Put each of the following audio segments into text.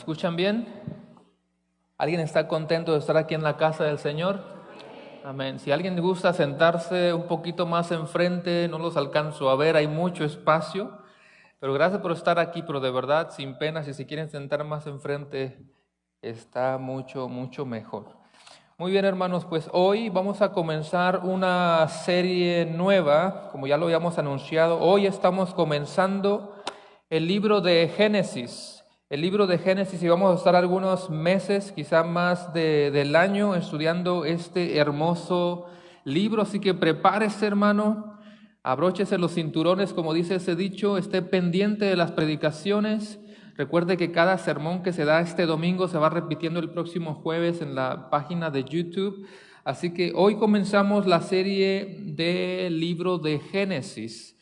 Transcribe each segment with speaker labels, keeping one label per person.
Speaker 1: escuchan bien? ¿Alguien está contento de estar aquí en la casa del Señor? Amén. Si alguien le gusta sentarse un poquito más enfrente, no los alcanzo a ver, hay mucho espacio, pero gracias por estar aquí, pero de verdad, sin pena, si se quieren sentar más enfrente, está mucho mejor. Muy bien, hermanos, pues hoy vamos a comenzar una serie nueva, como ya lo habíamos anunciado. Hoy estamos comenzando el libro de Génesis. El libro de Génesis, y vamos a estar algunos meses, quizá más del año, estudiando este hermoso libro. Así que prepárese, hermano, abróchese los cinturones, como dice ese dicho, esté pendiente de las predicaciones. Recuerde que cada sermón que se da este domingo se va repitiendo el próximo jueves en la página de YouTube. Así que hoy comenzamos la serie del libro de Génesis.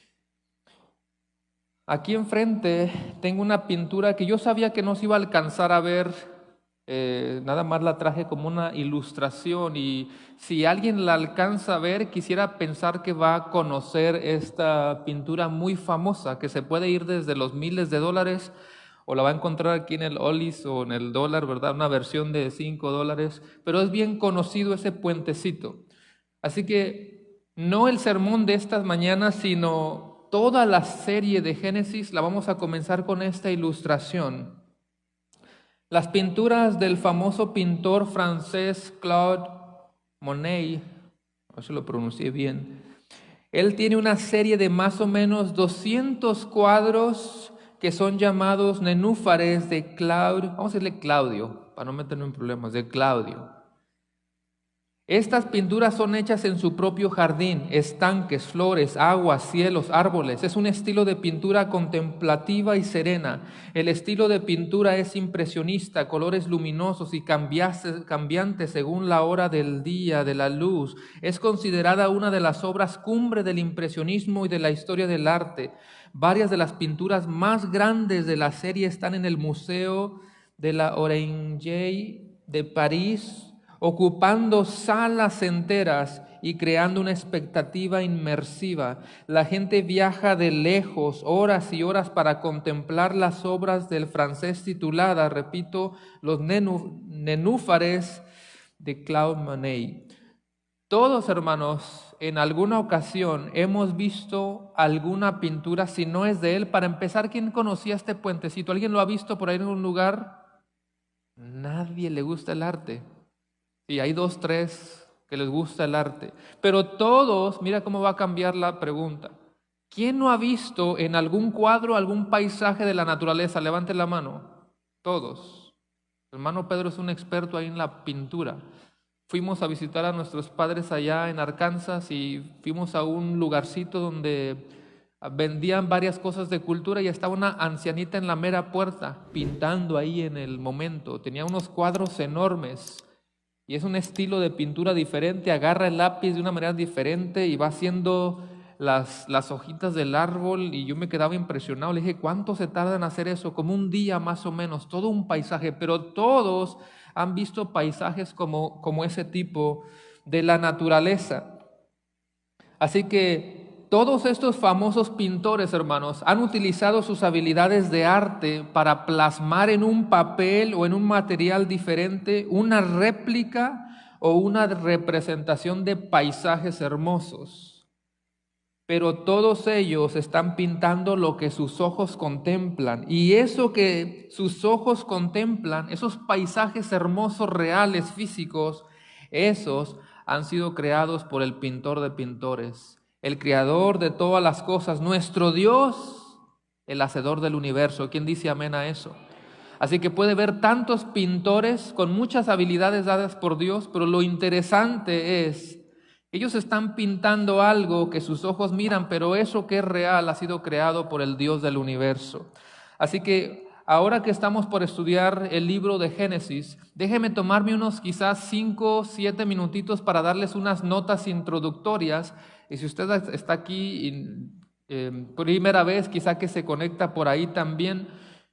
Speaker 1: Aquí enfrente tengo una pintura que yo sabía que no se iba a alcanzar a ver, nada más la traje como una ilustración, y si alguien la alcanza a ver, quisiera pensar que va a conocer esta pintura muy famosa, que se puede ir desde los miles de dólares, o la va a encontrar aquí en el Ollys o en el dólar, ¿verdad? Una versión de $5, pero es bien conocido ese puentecito. Así que no el sermón de estas mañanas, sino toda la serie de Génesis la vamos a comenzar con esta ilustración. Las pinturas del famoso pintor francés Claude Monet, a ver si lo pronuncié bien, él tiene una serie de más o menos 200 cuadros que son llamados nenúfares de Claude, vamos a decirle Claudio, para no meternos en problemas, de Claudio. Estas pinturas son hechas en su propio jardín, estanques, flores, aguas, cielos, árboles. Es un estilo de pintura contemplativa y serena. El estilo de pintura es impresionista, colores luminosos y cambiantes según la hora del día, de la luz. Es considerada una de las obras cumbre del impresionismo y de la historia del arte. Varias de las pinturas más grandes de la serie están en el Museo de la Orangerie de París, ocupando salas enteras y creando una expectativa inmersiva. La gente viaja de lejos, horas y horas, para contemplar las obras del francés tituladas, repito, los nenúfares de Claude Monet. Todos, hermanos, en alguna ocasión hemos visto alguna pintura, si no es de él. Para empezar, ¿quién conocía este puentecito? ¿Alguien lo ha visto por ahí en un lugar? Nadie le gusta el arte. Y hay 2, 3 que les gusta el arte. Pero todos, mira cómo va a cambiar la pregunta. ¿Quién no ha visto en algún cuadro algún paisaje de la naturaleza? Levante la mano. Todos. El hermano Pedro es un experto ahí en la pintura. Fuimos a visitar a nuestros padres allá en Arkansas y fuimos a un lugarcito donde vendían varias cosas de cultura, y estaba una ancianita en la mera puerta pintando ahí en el momento. Tenía unos cuadros enormes. Y es un estilo de pintura diferente, agarra el lápiz de una manera diferente y va haciendo las hojitas del árbol, y yo me quedaba impresionado. Le dije, ¿cuánto se tarda en hacer eso? Como un día más o menos, todo un paisaje. Pero todos han visto paisajes como ese tipo de la naturaleza. Así que todos estos famosos pintores, hermanos, han utilizado sus habilidades de arte para plasmar en un papel o en un material diferente una réplica o una representación de paisajes hermosos. Pero todos ellos están pintando lo que sus ojos contemplan. Y eso que sus ojos contemplan, esos paisajes hermosos, reales, físicos, esos han sido creados por el pintor de pintores, el creador de todas las cosas, nuestro Dios, el hacedor del universo. ¿Quién dice amén a eso? Así que puede ver tantos pintores con muchas habilidades dadas por Dios, pero lo interesante es, ellos están pintando algo que sus ojos miran, pero eso que es real ha sido creado por el Dios del universo. Así que ahora que estamos por estudiar el libro de Génesis, déjeme tomarme unos quizás 5, 7 minutitos para darles unas notas introductorias. Y si usted está aquí primera vez, quizá que se conecta por ahí también,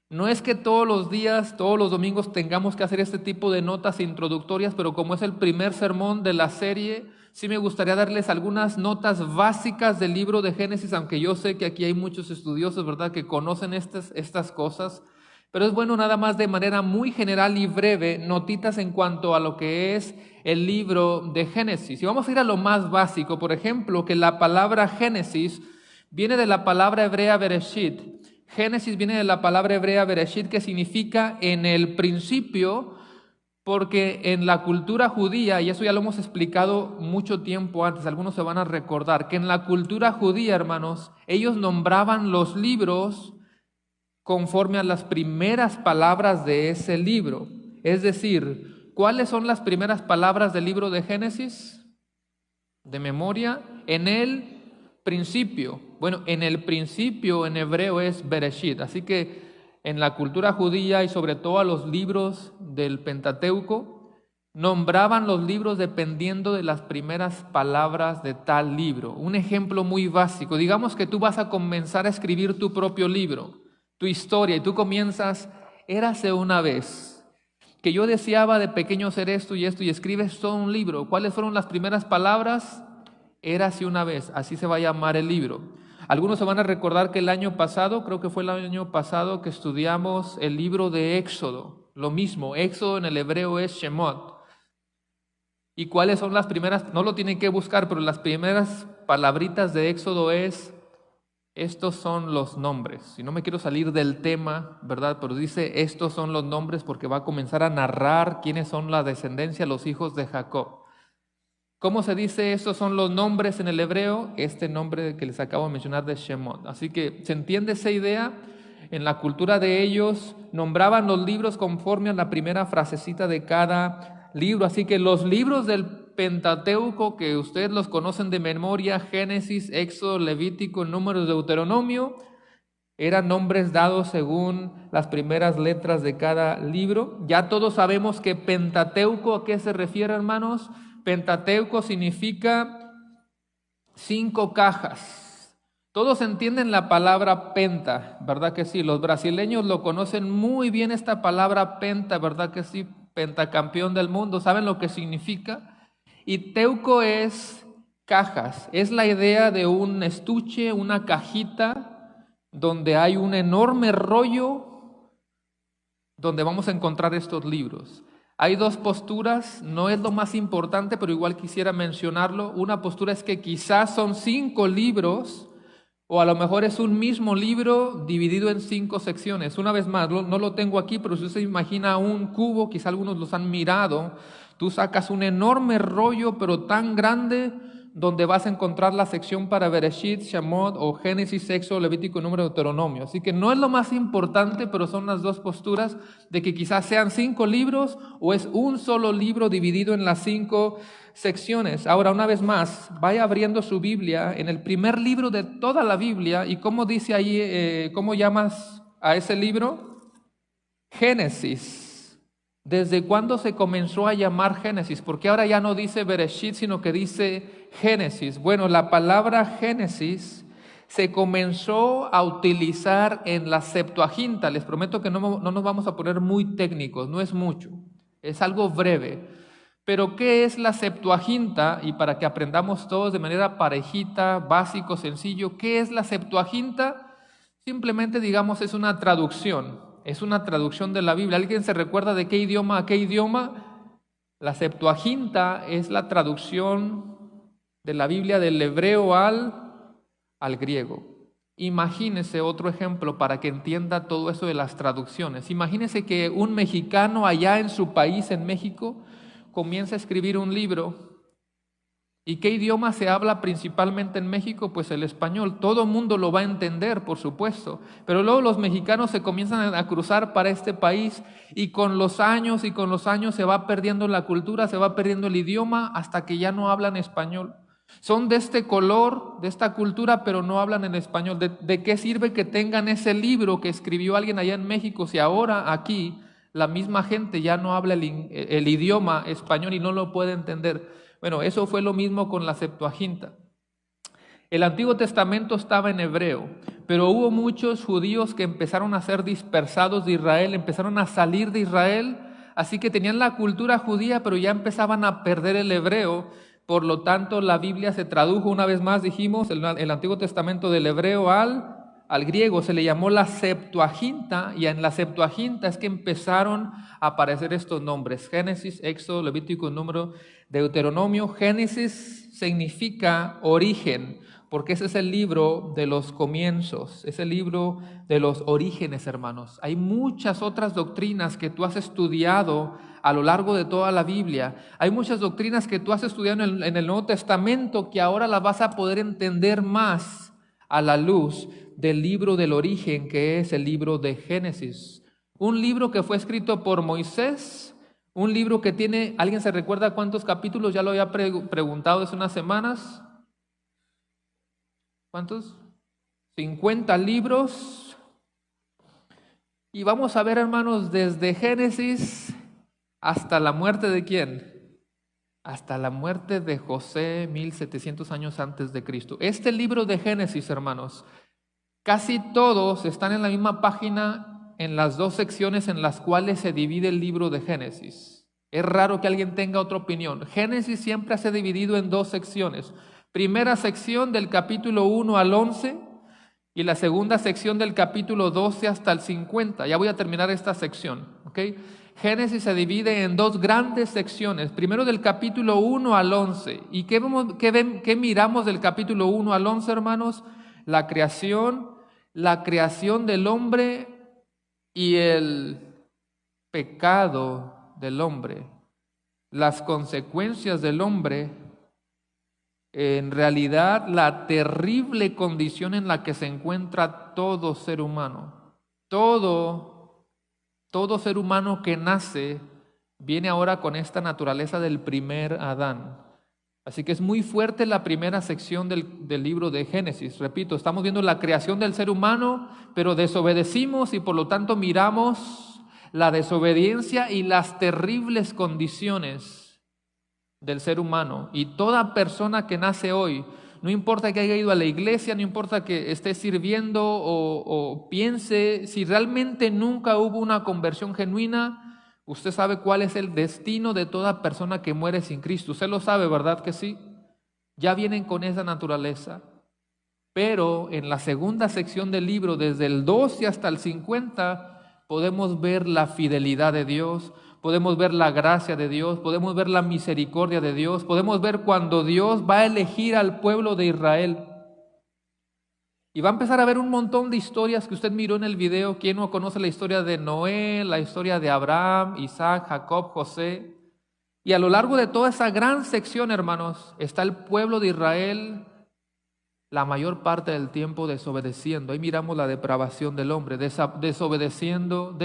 Speaker 1: no es que todos los días, todos los domingos tengamos que hacer este tipo de notas introductorias, pero como es el primer sermón de la serie, sí me gustaría darles algunas notas básicas del libro de Génesis, aunque yo sé que aquí hay muchos estudiosos, ¿verdad?, que conocen estas cosas. Pero es bueno nada más de manera muy general y breve, notitas en cuanto a lo que es el libro de Génesis. Y vamos a ir a lo más básico, por ejemplo, que la palabra Génesis viene de la palabra hebrea Bereshit. Génesis viene de la palabra hebrea Bereshit, que significa en el principio, porque en la cultura judía, y eso ya lo hemos explicado mucho tiempo antes, algunos se van a recordar, que en la cultura judía, hermanos, ellos nombraban los libros conforme a las primeras palabras de ese libro. Es decir, ¿cuáles son las primeras palabras del libro de Génesis? De memoria, en el principio. Bueno, en el principio en hebreo es Bereshit, así que en la cultura judía y sobre todo a los libros del Pentateuco, nombraban los libros dependiendo de las primeras palabras de tal libro. Un ejemplo muy básico, digamos que tú vas a comenzar a escribir tu propio libro, tu historia, y tú comienzas, érase una vez, que yo deseaba de pequeño ser esto, y escribes todo un libro. ¿Cuáles fueron las primeras palabras? Érase una vez, así se va a llamar el libro. Algunos se van a recordar que el año pasado, creo que fue el año pasado, que estudiamos el libro de Éxodo. Lo mismo, Éxodo en el hebreo es Shemot. ¿Y cuáles son las primeras? No lo tienen que buscar, pero las primeras palabritas de Éxodo es: estos son los nombres. Y no me quiero salir del tema, ¿verdad? Pero dice, estos son los nombres, porque va a comenzar a narrar quiénes son la descendencia, los hijos de Jacob. ¿Cómo se dice estos son los nombres en el hebreo? Este nombre que les acabo de mencionar de Shemot. Así que, ¿se entiende esa idea? En la cultura de ellos, nombraban los libros conforme a la primera frasecita de cada libro. Así que los libros del Pentateuco, que ustedes los conocen de memoria, Génesis, Éxodo, Levítico, Números, Deuteronomio, eran nombres dados según las primeras letras de cada libro. Ya todos sabemos que Pentateuco, ¿a qué se refiere, hermanos? Pentateuco significa 5 cajas. Todos entienden la palabra penta, ¿verdad que sí? Los brasileños lo conocen muy bien esta palabra penta, ¿verdad que sí? Pentacampeón del mundo, ¿saben lo que significa? Y teuco es cajas, es la idea de un estuche, una cajita, donde hay un enorme rollo donde vamos a encontrar estos libros. Hay dos posturas, no es lo más importante, pero igual quisiera mencionarlo. Una postura es que quizás son 5 libros, o a lo mejor es un mismo libro dividido en 5 secciones. Una vez más, no lo tengo aquí, pero si usted se imagina un cubo, quizá algunos los han mirado, tú sacas un enorme rollo, pero tan grande, donde vas a encontrar la sección para Bereshit, Shemot o Génesis, Éxodo, Levítico, Número, Deuteronomio. Así que no es lo más importante, pero son las dos posturas de que quizás sean 5 libros o es un solo libro dividido en las 5 secciones. Ahora, una vez más, vaya abriendo su Biblia en el primer libro de toda la Biblia. ¿Y cómo dice ahí, cómo llamas a ese libro? Génesis. ¿Desde cuándo se comenzó a llamar Génesis? Porque ahora ya no dice Bereshit, sino que dice Génesis. Bueno, la palabra Génesis se comenzó a utilizar en la Septuaginta. Les prometo que no nos vamos a poner muy técnicos, no es mucho, es algo breve. Pero ¿qué es la Septuaginta? Y para que aprendamos todos de manera parejita, básico, sencillo, ¿qué es la Septuaginta? Simplemente, digamos, es una traducción. Es una traducción de la Biblia. ¿Alguien se recuerda de qué idioma a qué idioma? La Septuaginta es la traducción de la Biblia del hebreo al griego. Imagínese otro ejemplo para que entienda todo eso de las traducciones. Imagínese que un mexicano allá en su país, en México, comienza a escribir un libro. ¿Y qué idioma se habla principalmente en México? Pues el español. Todo mundo lo va a entender, por supuesto. Pero luego los mexicanos se comienzan a cruzar para este país y con los años se va perdiendo la cultura, se va perdiendo el idioma hasta que ya no hablan español. Son de este color, de esta cultura, pero no hablan en español. ¿De qué sirve que tengan ese libro que escribió alguien allá en México si ahora aquí la misma gente ya no habla el idioma español y no lo puede entender? Bueno, eso fue lo mismo con la Septuaginta. El Antiguo Testamento estaba en hebreo, pero hubo muchos judíos que empezaron a ser dispersados de Israel, empezaron a salir de Israel, así que tenían la cultura judía, pero ya empezaban a perder el hebreo. Por lo tanto, la Biblia se tradujo una vez más, dijimos, el Antiguo Testamento del hebreo al al griego se le llamó la Septuaginta, y en la Septuaginta es que empezaron a aparecer estos nombres: Génesis, Éxodo, Levítico, Número, Deuteronomio. Génesis significa origen, porque ese es el libro de los comienzos, es el libro de los orígenes, hermanos. Hay muchas otras doctrinas que tú has estudiado a lo largo de toda la Biblia. Hay muchas doctrinas que tú has estudiado en el Nuevo Testamento que ahora las vas a poder entender más a la luz del libro del origen, que es el libro de Génesis. Un libro que fue escrito por Moisés, un libro que tiene, ¿alguien se recuerda cuántos capítulos? Ya lo había preguntado hace unas semanas. ¿Cuántos? 50 libros. Y vamos a ver, hermanos, desde Génesis hasta la muerte de ¿quién? Hasta la muerte de José, 1700 años antes de Cristo. Este libro de Génesis, hermanos, casi todos están en la misma página en las dos secciones en las cuales se divide el libro de Génesis. Es raro que alguien tenga otra opinión. Génesis siempre se ha dividido en dos secciones. Primera sección del capítulo 1 al 11 y la segunda sección del capítulo 12 hasta el 50. Ya voy a terminar esta sección, ¿ok? Génesis se divide en dos grandes secciones. Primero del capítulo 1 al 11. ¿Y qué miramos del capítulo 1 al 11, hermanos? La creación del hombre y el pecado del hombre, las consecuencias del hombre, en realidad la terrible condición en la que se encuentra todo ser humano. Todo ser humano que nace viene ahora con esta naturaleza del primer Adán. Así que es muy fuerte la primera sección del libro de Génesis. Repito, estamos viendo la creación del ser humano, pero desobedecimos y por lo tanto miramos la desobediencia y las terribles condiciones del ser humano. Y toda persona que nace hoy, no importa que haya ido a la iglesia, no importa que esté sirviendo o piense, si realmente nunca hubo una conversión genuina, usted sabe cuál es el destino de toda persona que muere sin Cristo. Usted lo sabe, ¿verdad que sí? Ya vienen con esa naturaleza. Pero en la segunda sección del libro, desde el 12 hasta el 50, podemos ver la fidelidad de Dios, podemos ver la gracia de Dios, podemos ver la misericordia de Dios, podemos ver cuando Dios va a elegir al pueblo de Israel. Y va a empezar a ver un montón de historias que usted miró en el video. ¿Quién no conoce la historia de Noé, la historia de Abraham, Isaac, Jacob, José? Y a lo largo de toda esa gran sección, hermanos, está el pueblo de Israel la mayor parte del tiempo desobedeciendo. Ahí miramos la depravación del hombre, desobedeciendo.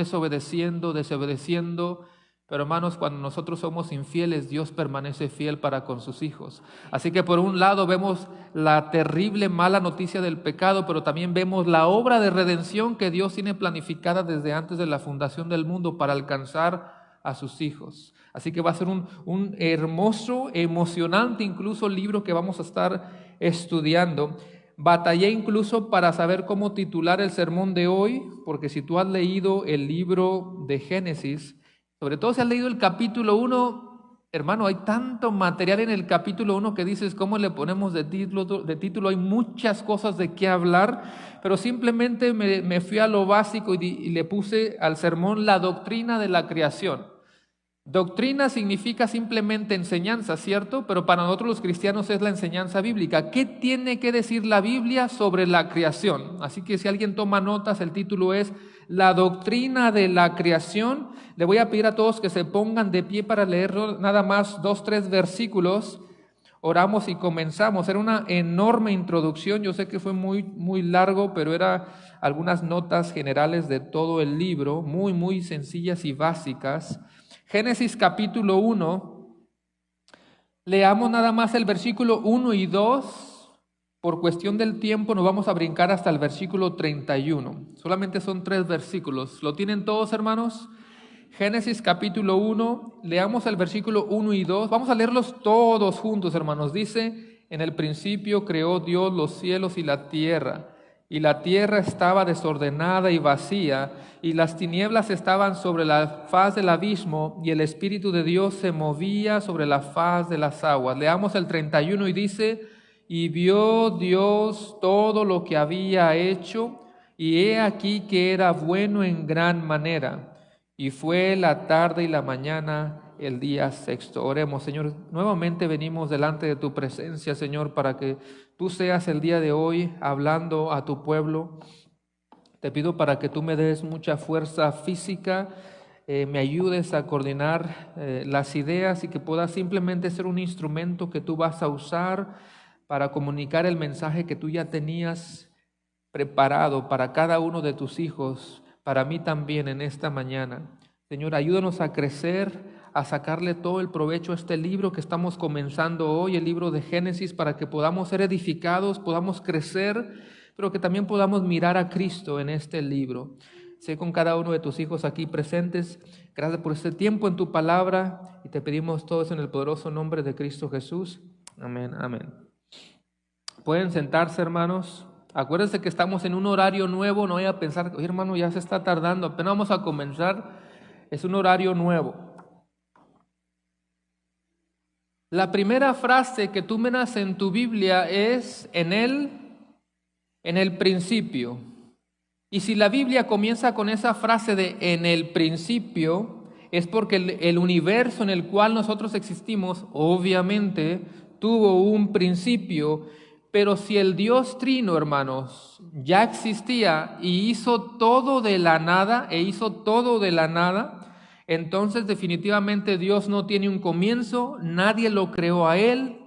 Speaker 1: Pero hermanos, cuando nosotros somos infieles, Dios permanece fiel para con sus hijos. Así que por un lado vemos la terrible mala noticia del pecado, pero también vemos la obra de redención que Dios tiene planificada desde antes de la fundación del mundo para alcanzar a sus hijos. Así que va a ser un hermoso, emocionante incluso libro que vamos a estar estudiando. Batallé incluso para saber cómo titular el sermón de hoy, porque si tú has leído el libro de Génesis, sobre todo si has leído el capítulo 1, hermano, hay tanto material en el capítulo 1 que dices, ¿cómo le ponemos de título? Hay muchas cosas de qué hablar, pero simplemente me fui a lo básico y le puse al sermón la doctrina de la creación. Doctrina significa simplemente enseñanza, ¿cierto? Pero para nosotros los cristianos es la enseñanza bíblica. ¿Qué tiene que decir la Biblia sobre la creación? Así que si alguien toma notas, el título es La doctrina de la creación. Le voy a pedir a todos que se pongan de pie para leer nada más 2, 3 versículos. Oramos y comenzamos. Era una enorme introducción. Yo sé que fue muy largo, pero era algunas notas generales de todo el libro, muy sencillas y básicas. Génesis capítulo 1, leamos nada más el versículo 1 y 2, por cuestión del tiempo nos vamos a brincar hasta el versículo 31, solamente son 3 versículos. ¿Lo tienen todos, hermanos? Génesis capítulo 1, leamos el versículo 1 y 2, vamos a leerlos todos juntos, hermanos. Dice, en el principio creó Dios los cielos y la tierra estaba desordenada y vacía, y las tinieblas estaban sobre la faz del abismo, y el Espíritu de Dios se movía sobre la faz de las aguas. Leamos el 31 y dice, y vio Dios todo lo que había hecho, Y he aquí que era bueno en gran manera. Y fue la tarde y la mañana el día sexto. Oremos, Señor. Nuevamente venimos delante de tu presencia, Señor, para que tú seas el día de hoy hablando a tu pueblo. Te pido para que tú me des mucha fuerza física, me ayudes a coordinar las ideas y que pueda simplemente ser un instrumento que tú vas a usar para comunicar el mensaje que tú ya tenías preparado para cada uno de tus hijos, para mí también en esta mañana. Señor, ayúdanos a crecer, a sacarle todo el provecho a este libro que estamos comenzando hoy, el libro de Génesis, para que podamos ser edificados, podamos crecer, pero que también podamos mirar a Cristo en este libro. Sé con cada uno de tus hijos aquí presentes. Gracias por este tiempo en tu palabra y te pedimos todos en el poderoso nombre de Cristo Jesús. Amén, amén. Pueden sentarse, hermanos. Acuérdense que estamos en un horario nuevo, no vaya a pensar, oye hermano, ya se está tardando, apenas vamos a comenzar, es un horario nuevo. La primera frase que tú miras en tu Biblia es en el principio. Y si la Biblia comienza con esa frase de en el principio, es porque el universo en el cual nosotros existimos, obviamente, tuvo un principio. Pero si el Dios Trino, hermanos, ya existía y hizo todo de la nada, entonces definitivamente Dios no tiene un comienzo, nadie lo creó a Él,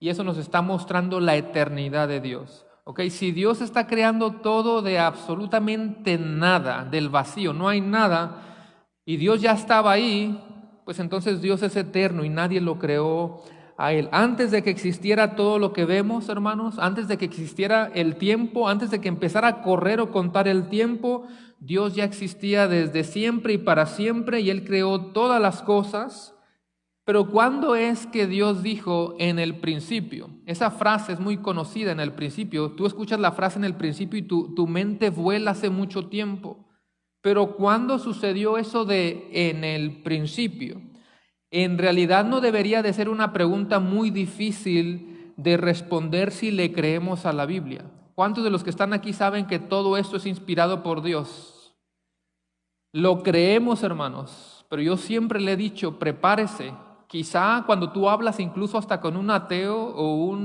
Speaker 1: y eso nos está mostrando la eternidad de Dios. ¿Okay? Si Dios está creando todo de absolutamente nada, del vacío, no hay nada, y Dios ya estaba ahí, pues entonces Dios es eterno y nadie lo creó a Él. Antes de que existiera todo lo que vemos, hermanos, antes de que existiera el tiempo, antes de que empezara a correr o contar el tiempo, Dios ya existía desde siempre y para siempre y Él creó todas las cosas. Pero ¿cuándo es que Dios dijo en el principio? Esa frase es muy conocida, en el principio. Tú escuchas la frase en el principio y tu mente vuela hace mucho tiempo. Pero ¿cuándo sucedió eso de en el principio? En realidad no debería de ser una pregunta muy difícil de responder si le creemos a la Biblia. ¿Cuántos de los que están aquí saben que todo esto es inspirado por Dios? Lo creemos, hermanos, pero yo siempre le he dicho, prepárese. Quizá cuando tú hablas incluso hasta con un ateo o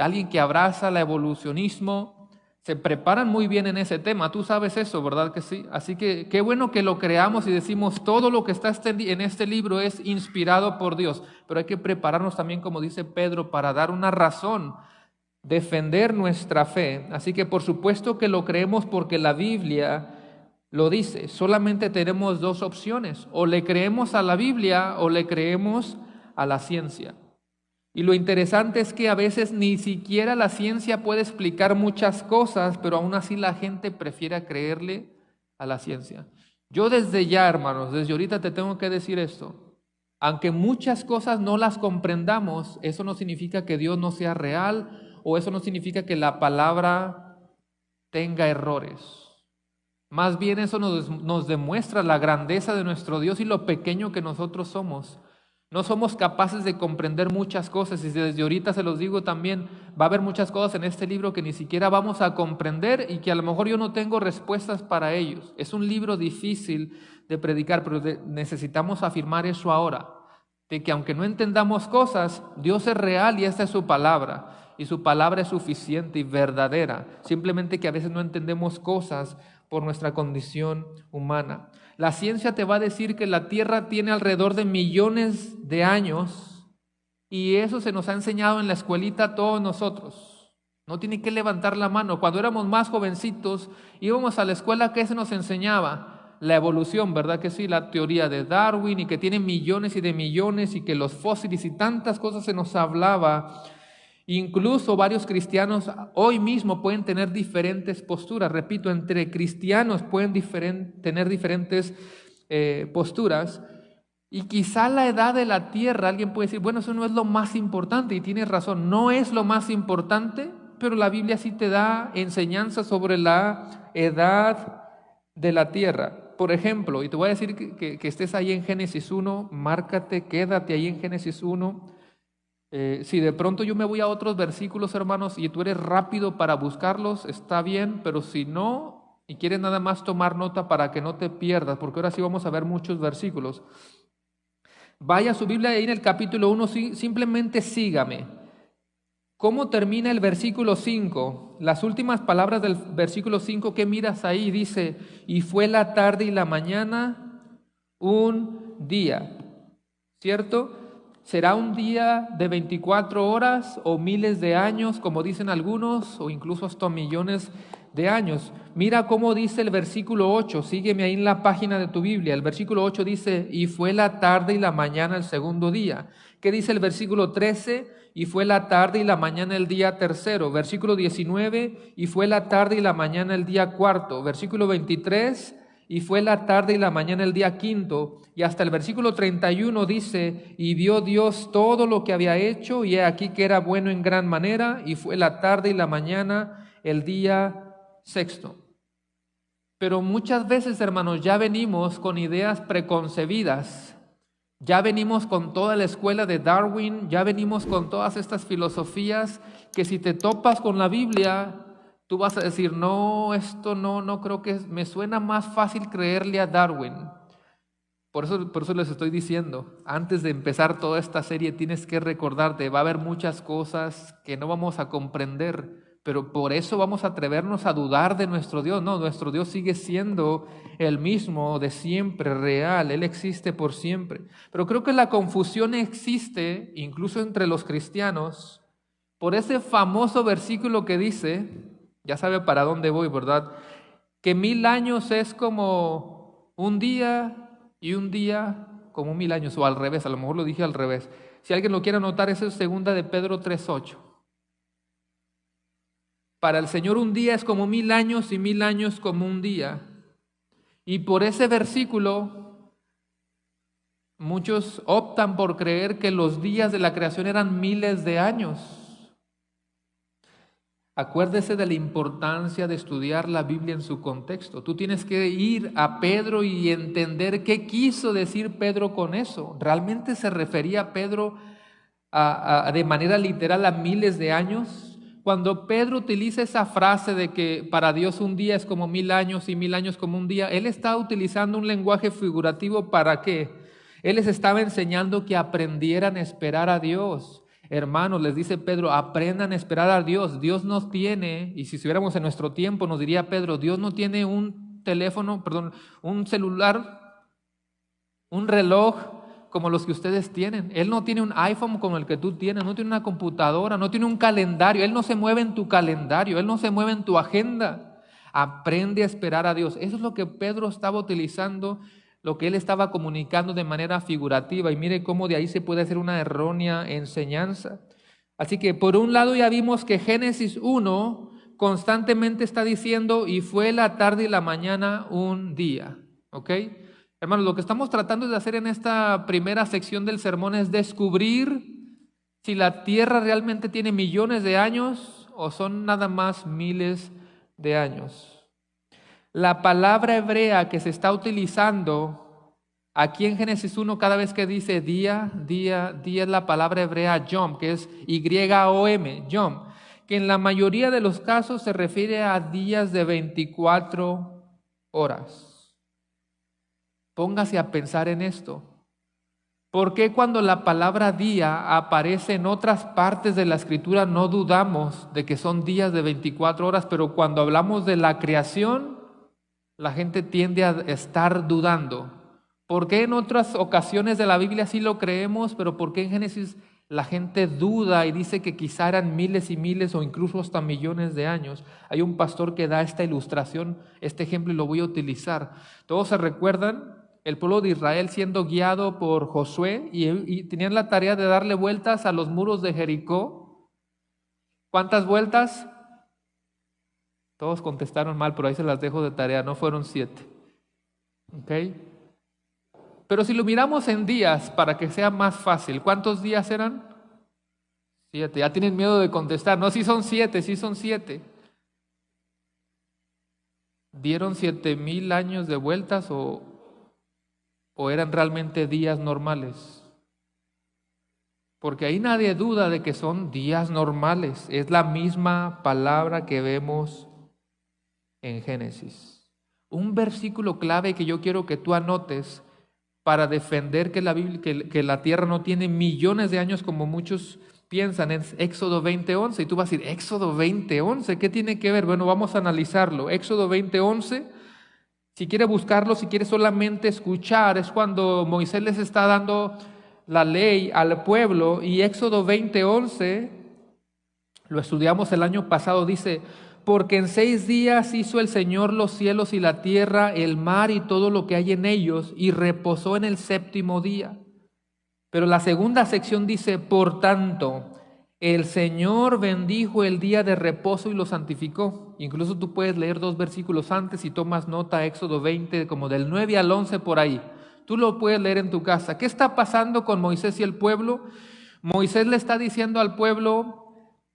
Speaker 1: alguien que abraza el evolucionismo, se preparan muy bien en ese tema. Tú sabes eso, ¿verdad que sí? Así que qué bueno que lo creamos y decimos todo lo que está en este libro es inspirado por Dios. Pero hay que prepararnos también, como dice Pedro, para dar una razón, defender nuestra fe. Así que por supuesto que lo creemos porque la Biblia lo dice. Solamente tenemos dos opciones. O le creemos a la Biblia o le creemos a la ciencia. Y lo interesante es que a veces ni siquiera la ciencia puede explicar muchas cosas, pero aún así la gente prefiere creerle a la ciencia. Yo desde ya, hermanos, desde ahorita te tengo que decir esto. Aunque muchas cosas no las comprendamos, eso no significa que Dios no sea real o eso no significa que la palabra tenga errores. Más bien eso nos demuestra la grandeza de nuestro Dios y lo pequeño que nosotros somos. No somos capaces de comprender muchas cosas y desde ahorita se los digo también, va a haber muchas cosas en este libro que ni siquiera vamos a comprender y que a lo mejor yo no tengo respuestas para ellos. Es un libro difícil de predicar, pero necesitamos afirmar eso ahora, de que aunque no entendamos cosas, Dios es real y esta es su palabra y su palabra es suficiente y verdadera, simplemente que a veces no entendemos cosas por nuestra condición humana. La ciencia te va a decir que la Tierra tiene alrededor de millones de años y eso se nos ha enseñado en la escuelita a todos nosotros. No tiene que levantar la mano. Cuando éramos más jovencitos íbamos a la escuela, ¿qué se nos enseñaba? La evolución, ¿verdad que sí? La teoría de Darwin y que tiene millones y de millones y que los fósiles y tantas cosas se nos hablaba. Incluso varios cristianos hoy mismo pueden tener diferentes posturas. Repito, entre cristianos pueden tener diferentes posturas. Y quizá la edad de la tierra, alguien puede decir, bueno, eso no es lo más importante. Y tienes razón, no es lo más importante, pero la Biblia sí te da enseñanza sobre la edad de la tierra. Por ejemplo, y te voy a decir que estés ahí en Génesis 1, márcate, quédate ahí en Génesis 1. Si de pronto yo me voy a otros versículos, hermanos, y tú eres rápido para buscarlos, está bien, pero si no, y quieres nada más tomar nota para que no te pierdas, porque ahora sí vamos a ver muchos versículos. Vaya a su Biblia ahí en el capítulo 1, simplemente sígame. ¿Cómo termina el versículo 5? Las últimas palabras del versículo 5, ¿qué miras ahí? Dice, y fue la tarde y la mañana un día, ¿cierto? ¿Será un día de 24 horas o miles de años, como dicen algunos, o incluso hasta millones de años? Mira cómo dice el versículo 8, sígueme ahí en la página de tu Biblia. El versículo 8 dice, y fue la tarde y la mañana el segundo día. ¿Qué dice el versículo 13? Y fue la tarde y la mañana el día tercero. Versículo 19, y fue la tarde y la mañana el día cuarto. Versículo 23, y fue la tarde y la mañana el día quinto. Y hasta el versículo 31 dice, y vio Dios todo lo que había hecho, y he aquí que era bueno en gran manera, y fue la tarde y la mañana el día sexto. Pero muchas veces, hermanos, ya venimos con ideas preconcebidas. Ya venimos con toda la escuela de Darwin, ya venimos con todas estas filosofías que si te topas con la Biblia, tú vas a decir, no, esto no creo que me suena más fácil creerle a Darwin. Por eso les estoy diciendo, antes de empezar toda esta serie tienes que recordarte, va a haber muchas cosas que no vamos a comprender, pero por eso vamos a atrevernos a dudar de nuestro Dios. No, nuestro Dios sigue siendo el mismo de siempre, real, Él existe por siempre. Pero creo que la confusión existe, incluso entre los cristianos, por ese famoso versículo que dice, ya sabe para dónde voy, ¿verdad? Que 1000 años es como un día y un día como 1000 años, o al revés, a lo mejor lo dije al revés. Si alguien lo quiere anotar, eso es segunda de Pedro 3:8. Para el Señor un día es como 1000 años y 1000 años como un día. Y por ese versículo, muchos optan por creer que los días de la creación eran miles de años. Acuérdese de la importancia de estudiar la Biblia en su contexto. Tú tienes que ir a Pedro y entender qué quiso decir Pedro con eso. ¿Realmente se refería Pedro de manera literal a miles de años? Cuando Pedro utiliza esa frase de que para Dios un día es como 1000 años y 1000 años como un día, él está utilizando un lenguaje figurativo. ¿Para qué? Él les estaba enseñando que aprendieran a esperar a Dios. Hermanos, les dice Pedro, aprendan a esperar a Dios. Dios nos tiene, y si estuviéramos en nuestro tiempo, nos diría Pedro, Dios no tiene un teléfono, perdón, un celular, un reloj como los que ustedes tienen. Él no tiene un iPhone como el que tú tienes, no tiene una computadora, no tiene un calendario. Él no se mueve en tu calendario, Él no se mueve en tu agenda. Aprende a esperar a Dios. Eso es lo que Pedro estaba utilizando, lo que él estaba comunicando de manera figurativa, y mire cómo de ahí se puede hacer una errónea enseñanza. Así que por un lado ya vimos que Génesis 1 constantemente está diciendo, y fue la tarde y la mañana un día, ¿ok? Hermanos, lo que estamos tratando de hacer en esta primera sección del sermón es descubrir si la tierra realmente tiene millones de años o son nada más miles de años. La palabra hebrea que se está utilizando aquí en Génesis 1 cada vez que dice día es la palabra hebrea yom, que es Y-O-M, yom, que en la mayoría de los casos se refiere a días de 24 horas. Póngase a pensar en esto. ¿Por qué cuando la palabra día aparece en otras partes de la Escritura no dudamos de que son días de 24 horas, pero cuando hablamos de la creación, la gente tiende a estar dudando? ¿Por qué en otras ocasiones de la Biblia sí lo creemos, pero por qué en Génesis la gente duda y dice que quizá eran miles y miles o incluso hasta millones de años? Hay un pastor que da esta ilustración, este ejemplo, y lo voy a utilizar. ¿Todos se recuerdan? El pueblo de Israel siendo guiado por Josué y tenían la tarea de darle vueltas a los muros de Jericó. ¿Cuántas vueltas? Todos contestaron mal, pero ahí se las dejo de tarea, no fueron 7. ¿Ok? Pero si lo miramos en días para que sea más fácil, ¿cuántos días eran? 7. Ya tienen miedo de contestar. No, sí son 7, sí son 7. ¿Dieron 7000 años de vueltas o eran realmente días normales? porque ahí nadie duda de que son días normales. Es la misma palabra que vemos en Génesis. Un versículo clave que yo quiero que tú anotes para defender que la Biblia, que la tierra no tiene millones de años como muchos piensan, es Éxodo 20:11. Y tú vas a decir, Éxodo 20:11, ¿qué tiene que ver? Bueno, vamos a analizarlo. Éxodo 20:11, si quiere buscarlo, si quiere solamente escuchar, es cuando Moisés les está dando la ley al pueblo. Y Éxodo 20:11, lo estudiamos el año pasado, dice: porque en 6 días hizo el Señor los cielos y la tierra, el mar y todo lo que hay en ellos, y reposó en el 7º día. Pero la segunda sección dice: por tanto, el Señor bendijo el día de reposo y lo santificó. Incluso tú puedes leer 2 versículos antes y tomas nota, Éxodo 20, como del 9 al 11 por ahí. Tú lo puedes leer en tu casa. ¿Qué está pasando con Moisés y el pueblo? Moisés le está diciendo al pueblo,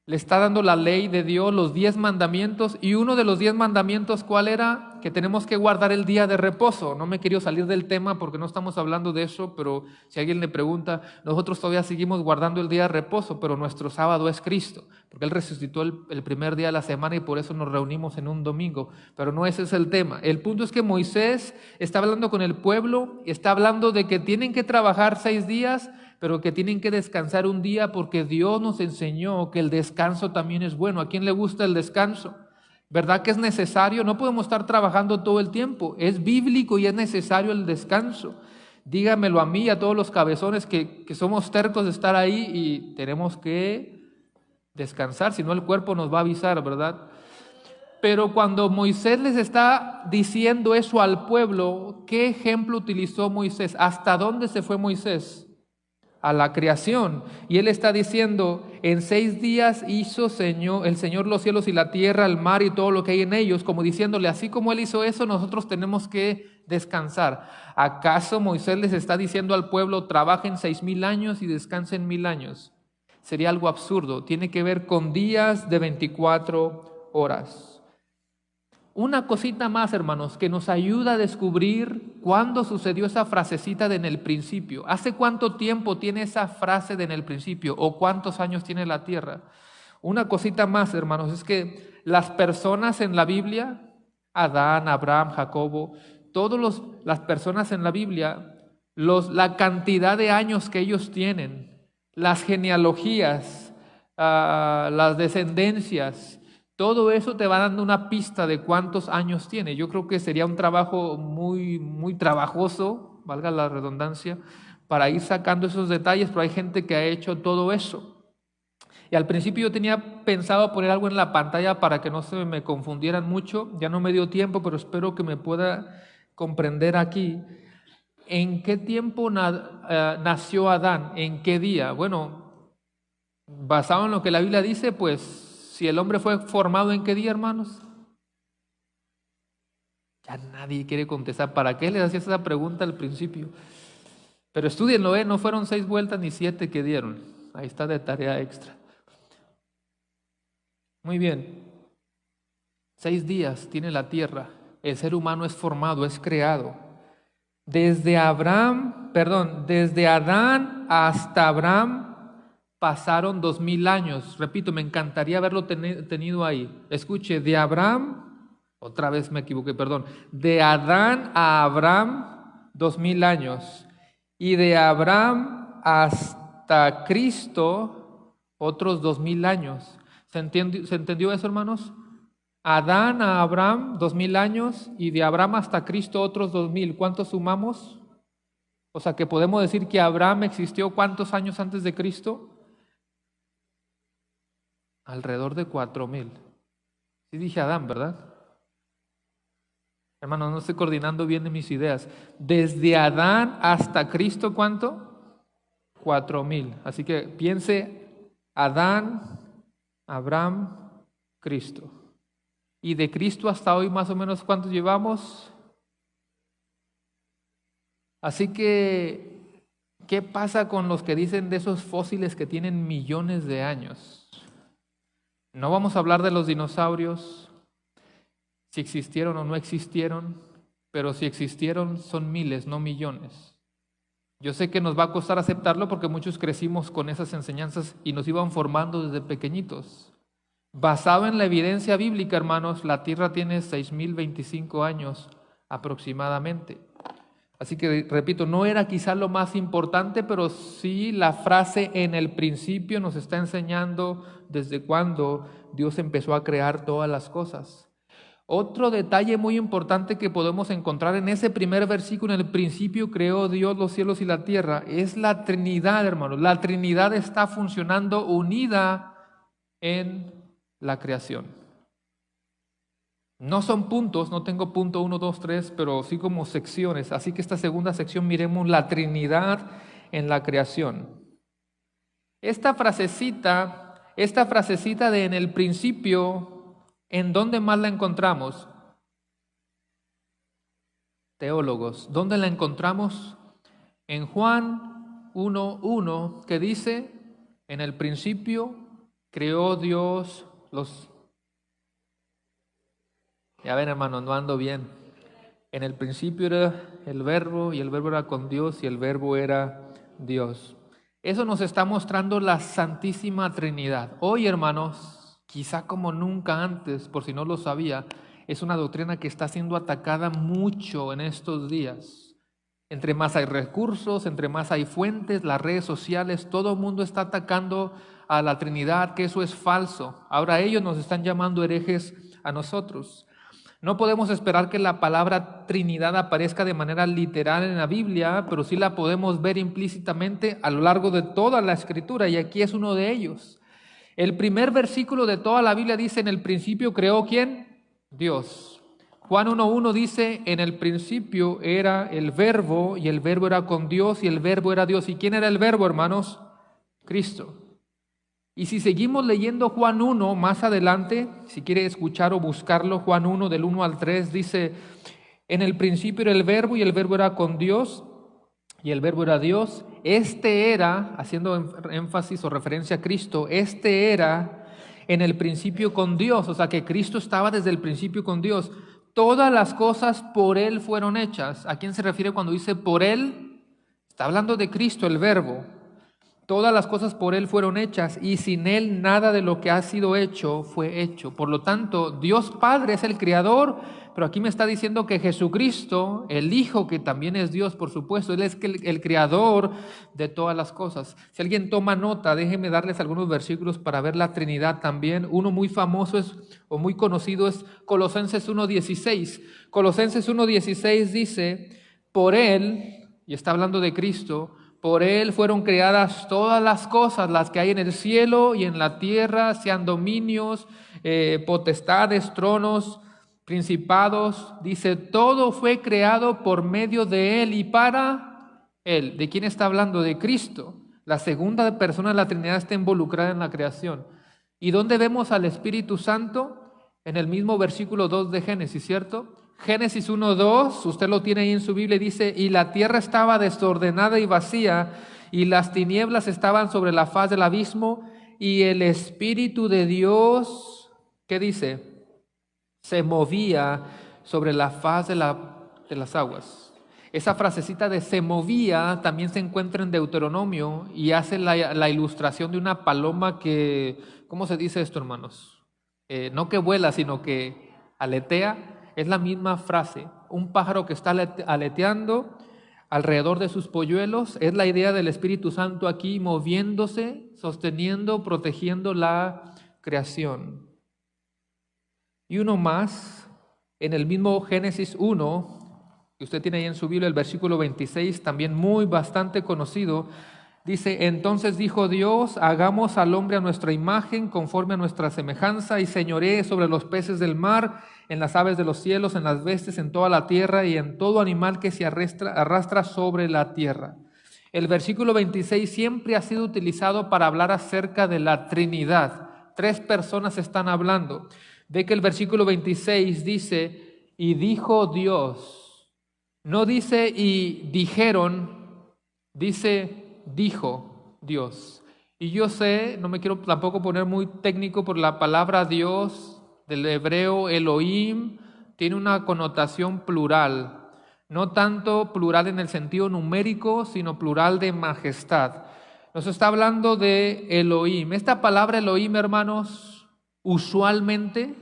Speaker 1: le está dando la ley de Dios, los 10 mandamientos, y uno de los 10 mandamientos, ¿cuál era? Que tenemos que guardar el día de reposo. No me quiero salir del tema porque no estamos hablando de eso, pero si alguien le pregunta, nosotros todavía seguimos guardando el día de reposo, pero nuestro sábado es Cristo, porque Él resucitó el primer día de la semana y por eso nos reunimos en un domingo, pero no ese es el tema. El punto es que Moisés está hablando con el pueblo, está hablando de que tienen que trabajar 6 días, pero que tienen que descansar un día porque Dios nos enseñó que el descanso también es bueno. ¿A quién le gusta el descanso? ¿Verdad que es necesario? No podemos estar trabajando todo el tiempo. Es bíblico y es necesario el descanso. Dígamelo a mí, a todos los cabezones que somos tercos de estar ahí y tenemos que descansar, si no el cuerpo nos va a avisar, ¿verdad? Pero cuando Moisés les está diciendo eso al pueblo, ¿qué ejemplo utilizó Moisés? ¿Hasta dónde se fue Moisés? A la creación. Y él está diciendo, en 6 días hizo el Señor los cielos y la tierra, el mar y todo lo que hay en ellos, como diciéndole, así como Él hizo eso, nosotros tenemos que descansar. ¿Acaso Moisés les está diciendo al pueblo, trabajen 6,000 años y descansen 1,000 años? Sería algo absurdo. Tiene que ver con días de 24 horas. Una cosita más, hermanos, que nos ayuda a descubrir cuándo sucedió esa frasecita de en el principio. ¿Hace cuánto tiempo tiene esa frase de en el principio? ¿O cuántos años tiene la tierra? Una cosita más, hermanos, es que las personas en la Biblia, Adán, Abraham, Jacobo, las personas en la Biblia, la cantidad de años que ellos tienen, las genealogías, las descendencias, todo eso te va dando una pista de cuántos años tiene. Yo creo que sería un trabajo muy, muy trabajoso, valga la redundancia, para ir sacando esos detalles, pero hay gente que ha hecho todo eso. Y al principio yo tenía pensado poner algo en la pantalla para que no se me confundieran mucho, ya no me dio tiempo, pero espero que me pueda comprender aquí. ¿En qué tiempo nació Adán? ¿En qué día? Bueno, basado en lo que la Biblia dice, pues si el hombre fue formado ¿en qué día, hermanos? Ya nadie quiere contestar. ¿Para qué les hacías esa pregunta al principio? Pero estúdienlo, no fueron 6 vueltas ni 7 que dieron. Ahí está de tarea extra. Muy bien. 6 días tiene la tierra. El ser humano es formado, es creado. Desde Adán hasta Abraham pasaron 2,000 años. Repito, me encantaría haberlo tenido ahí. Escuche, de Abraham, otra vez me equivoqué, perdón. De Adán a Abraham, 2,000 años. Y de Abraham hasta Cristo, otros 2,000 años. ¿Se entendió eso, hermanos? Adán a Abraham, 2,000 años, y de Abraham hasta Cristo otros 2,000. ¿Cuántos sumamos? O sea, que podemos decir que Abraham existió ¿cuántos años antes de Cristo? Alrededor de 4,000. Sí dije Adán, ¿verdad? Hermanos, no estoy coordinando bien de mis ideas. Desde Adán hasta Cristo, ¿cuánto? 4,000. Así que piense Adán, Abraham, Cristo. Y de Cristo hasta hoy más o menos ¿cuántos llevamos? Así que, ¿qué pasa con los que dicen de esos fósiles que tienen millones de años? No vamos a hablar de los dinosaurios, si existieron o no existieron, pero si existieron son miles, no millones. Yo sé que nos va a costar aceptarlo porque muchos crecimos con esas enseñanzas y nos iban formando desde pequeñitos. Basado en la evidencia bíblica, hermanos, la Tierra tiene 6.025 años aproximadamente. Así que, repito, no era quizá lo más importante, pero sí la frase en el principio nos está enseñando desde cuándo Dios empezó a crear todas las cosas. Otro detalle muy importante que podemos encontrar en ese primer versículo, en el principio creó Dios los cielos y la tierra, es la Trinidad, hermanos. La Trinidad está funcionando unida en la creación. No son puntos, no tengo punto 1, 2, 3, pero sí como secciones. Así que esta segunda sección miremos la Trinidad en la creación. Esta frasecita de en el principio, ¿en dónde más la encontramos? Teólogos, ¿dónde la encontramos? En Juan 1:1, que dice, en el principio creó Dios los... Ya ven, hermano, no ando bien. En el principio era el verbo y el verbo era con Dios y el verbo era Dios. Eso nos está mostrando la Santísima Trinidad. Hoy, hermanos, quizá como nunca antes, por si no lo sabía, es una doctrina que está siendo atacada mucho en estos días. Entre más hay recursos, entre más hay fuentes, las redes sociales, todo el mundo está atacando a la Trinidad, que eso es falso. Ahora ellos nos están llamando herejes a nosotros. No podemos esperar que la palabra Trinidad aparezca de manera literal en la Biblia, pero sí la podemos ver implícitamente a lo largo de toda la Escritura, y aquí es uno de ellos. El primer versículo de toda la Biblia dice, en el principio creó ¿quién? Dios. Juan 1:1 dice, en el principio era el verbo, y el verbo era con Dios, y el verbo era Dios. ¿Y quién era el verbo, hermanos? Cristo. Y si seguimos leyendo Juan 1 más adelante, si quiere escuchar o buscarlo, Juan 1 del 1 al 3 dice, en el principio era el verbo y el verbo era con Dios y el verbo era Dios. Este era, haciendo énfasis o referencia a Cristo, este era en el principio con Dios, o sea que Cristo estaba desde el principio con Dios. Todas las cosas por Él fueron hechas. ¿A quién se refiere cuando dice por Él? Está hablando de Cristo, el verbo. Todas las cosas por Él fueron hechas y sin Él nada de lo que ha sido hecho fue hecho. Por lo tanto, Dios Padre es el Creador, pero aquí me está diciendo que Jesucristo, el Hijo, que también es Dios, por supuesto, Él es el Creador de todas las cosas. Si alguien toma nota, déjenme darles algunos versículos para ver la Trinidad también. Uno muy famoso o muy conocido es Colosenses 1:16. Colosenses 1:16 dice, por Él, y está hablando de Cristo, por Él fueron creadas todas las cosas, las que hay en el cielo y en la tierra, sean dominios, potestades, tronos, principados. Dice, todo fue creado por medio de Él y para Él. ¿De quién está hablando? De Cristo. La segunda persona de la Trinidad está involucrada en la creación. ¿Y dónde vemos al Espíritu Santo? En el mismo versículo 2 de Génesis, ¿cierto? Génesis 1:2, usted lo tiene ahí en su Biblia, dice, y la tierra estaba desordenada y vacía, y las tinieblas estaban sobre la faz del abismo, y el Espíritu de Dios, ¿qué dice? Se movía sobre la faz de las aguas. Esa frasecita de se movía también se encuentra en Deuteronomio y hace la ilustración de una paloma que, ¿cómo se dice esto, hermanos? No que vuela, sino que aletea. Es la misma frase, un pájaro que está aleteando alrededor de sus polluelos. Es la idea del Espíritu Santo aquí moviéndose, sosteniendo, protegiendo la creación. Y uno más, en el mismo Génesis 1, que usted tiene ahí en su Biblia, el versículo 26, también bastante conocido, dice, entonces dijo Dios, hagamos al hombre a nuestra imagen, conforme a nuestra semejanza, y señoree sobre los peces del mar, en las aves de los cielos, en las bestias, en toda la tierra, y en todo animal que se arrastra sobre la tierra. El versículo 26 siempre ha sido utilizado para hablar acerca de la Trinidad. 3 personas están hablando. Ve que el versículo 26 dice, y dijo Dios. No dice, y dijeron, dice, dijo Dios. Y yo sé, no me quiero tampoco poner muy técnico, por la palabra Dios del hebreo Elohim tiene una connotación plural. No tanto plural en el sentido numérico, sino plural de majestad. Nos está hablando de Elohim. Esta palabra Elohim, hermanos, usualmente,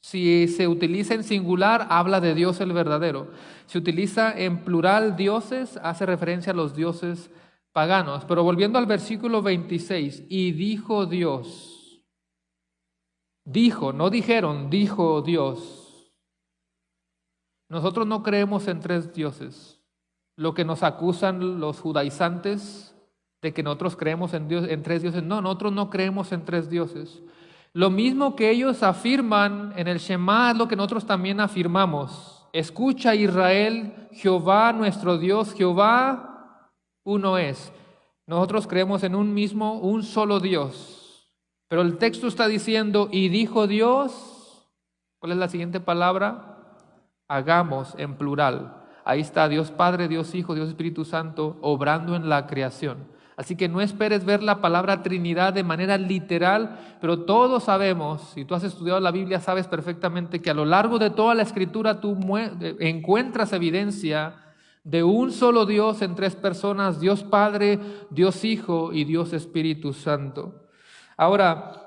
Speaker 1: si se utiliza en singular, habla de Dios el verdadero. Si utiliza en plural dioses, hace referencia a los dioses paganos. Pero volviendo al versículo 26, y dijo Dios. Dijo, no dijeron, dijo Dios. Nosotros no creemos en tres dioses. Lo que nos acusan los judaizantes de que nosotros creemos en Dios, en tres dioses. No, nosotros no creemos en tres dioses. Lo mismo que ellos afirman en el Shema es lo que nosotros también afirmamos. Escucha, Israel, Jehová nuestro Dios, Jehová uno es. Nosotros creemos en un solo Dios. Pero el texto está diciendo, y dijo Dios, ¿cuál es la siguiente palabra? Hagamos en plural. Ahí está Dios Padre, Dios Hijo, Dios Espíritu Santo obrando en la creación. Así que no esperes ver la palabra Trinidad de manera literal, pero todos sabemos, si tú has estudiado la Biblia, sabes perfectamente que a lo largo de toda la Escritura tú encuentras evidencia de un solo Dios en tres personas, Dios Padre, Dios Hijo y Dios Espíritu Santo. Ahora,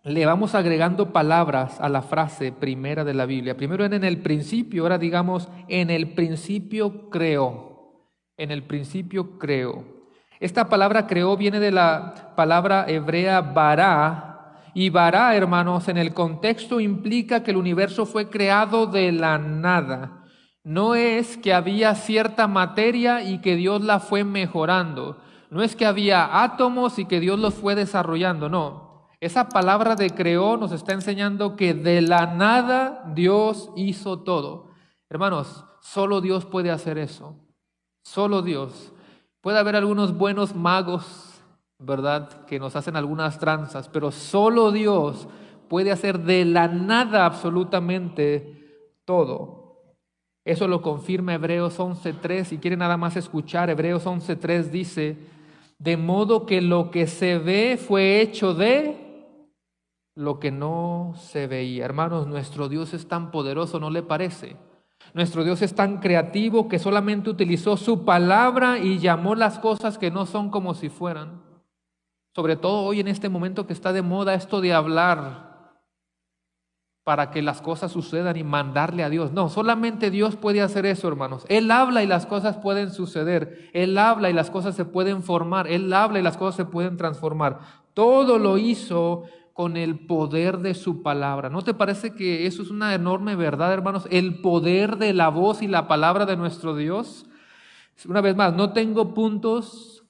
Speaker 1: le vamos agregando palabras a la frase primera de la Biblia. Primero en el principio, ahora digamos, en el principio creó. En el principio creó. Esta palabra creó viene de la palabra hebrea bará. Y bará, hermanos, en el contexto implica que el universo fue creado de la nada. No es que había cierta materia y que Dios la fue mejorando. No es que había átomos y que Dios los fue desarrollando, no. Esa palabra de creó nos está enseñando que de la nada Dios hizo todo. Hermanos, solo Dios puede hacer eso. Solo Dios. Puede haber algunos buenos magos, ¿verdad?, que nos hacen algunas tranzas, pero solo Dios puede hacer de la nada absolutamente todo. Eso lo confirma Hebreos 11:3. Si quieren nada más escuchar, Hebreos 11:3 dice, de modo que lo que se ve fue hecho de lo que no se veía. Hermanos, nuestro Dios es tan poderoso, ¿no le parece? Nuestro Dios es tan creativo que solamente utilizó su palabra y llamó las cosas que no son como si fueran. Sobre todo hoy en este momento que está de moda esto de hablar para que las cosas sucedan y mandarle a Dios. No, solamente Dios puede hacer eso, hermanos. Él habla y las cosas pueden suceder. Él habla y las cosas se pueden formar. Él habla y las cosas se pueden transformar. Todo lo hizo con el poder de su palabra. ¿No te parece que eso es una enorme verdad, hermanos? El poder de la voz y la palabra de nuestro Dios. Una vez más, no tengo puntos,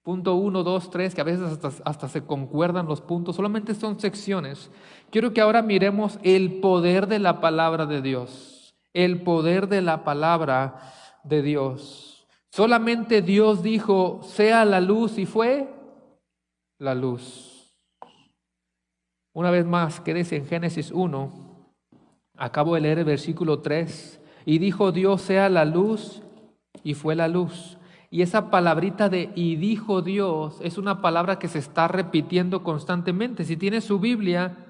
Speaker 1: punto 1, 2, 3, que a veces hasta se concuerdan los puntos, solamente son secciones. Quiero que ahora miremos el poder de la palabra de Dios. El poder de la palabra de Dios. Solamente Dios dijo, sea la luz, y fue la luz. Una vez más, quédese en Génesis 1. Acabo de leer el versículo 3. Y dijo Dios, sea la luz, y fue la luz. Y esa palabrita de y dijo Dios es una palabra que se está repitiendo constantemente. Si tiene su Biblia,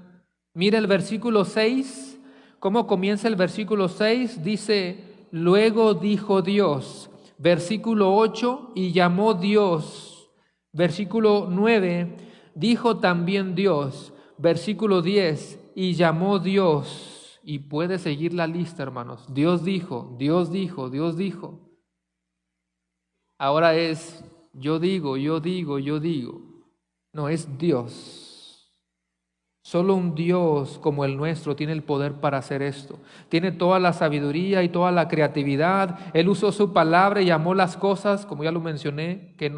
Speaker 1: mira el versículo 6. ¿Cómo comienza el versículo 6? Dice, luego dijo Dios. Versículo 8, y llamó Dios. Versículo 9, dijo también Dios. Versículo 10, y llamó Dios. Y puede seguir la lista, hermanos. Dios dijo, Dios dijo, Dios dijo. Ahora es, yo digo, yo digo, yo digo. No, es Dios. Solo un Dios como el nuestro tiene el poder para hacer esto. Tiene toda la sabiduría y toda la creatividad. Él usó su palabra y llamó las cosas, como ya lo mencioné, que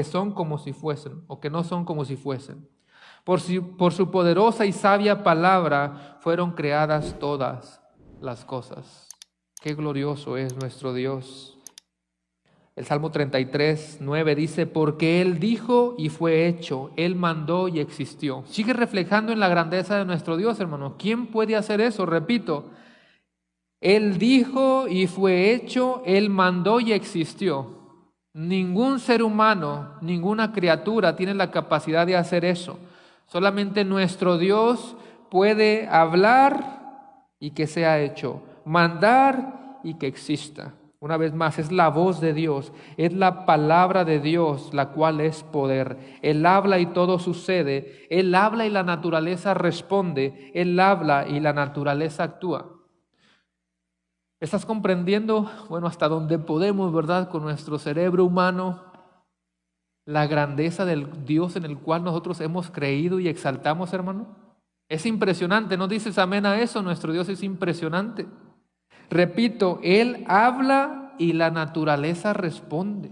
Speaker 1: son como si fuesen, o que no son como si fuesen. Por su poderosa y sabia palabra fueron creadas todas las cosas. Qué glorioso es nuestro Dios. El Salmo 33:9 dice, porque Él dijo y fue hecho, Él mandó y existió. Sigue reflejando en la grandeza de nuestro Dios, hermano. ¿Quién puede hacer eso? Repito, Él dijo y fue hecho, Él mandó y existió. Ningún ser humano, ninguna criatura tiene la capacidad de hacer eso. Solamente nuestro Dios puede hablar y que sea hecho, mandar y que exista. Una vez más, es la voz de Dios, es la palabra de Dios, la cual es poder. Él habla y todo sucede, Él habla y la naturaleza responde, Él habla y la naturaleza actúa. ¿Estás comprendiendo? Bueno, hasta donde podemos, ¿verdad? Con nuestro cerebro humano, la grandeza del Dios en el cual nosotros hemos creído y exaltamos, hermano. Es impresionante, ¿no dices amén a eso? Nuestro Dios es impresionante. Repito, Él habla y la naturaleza responde.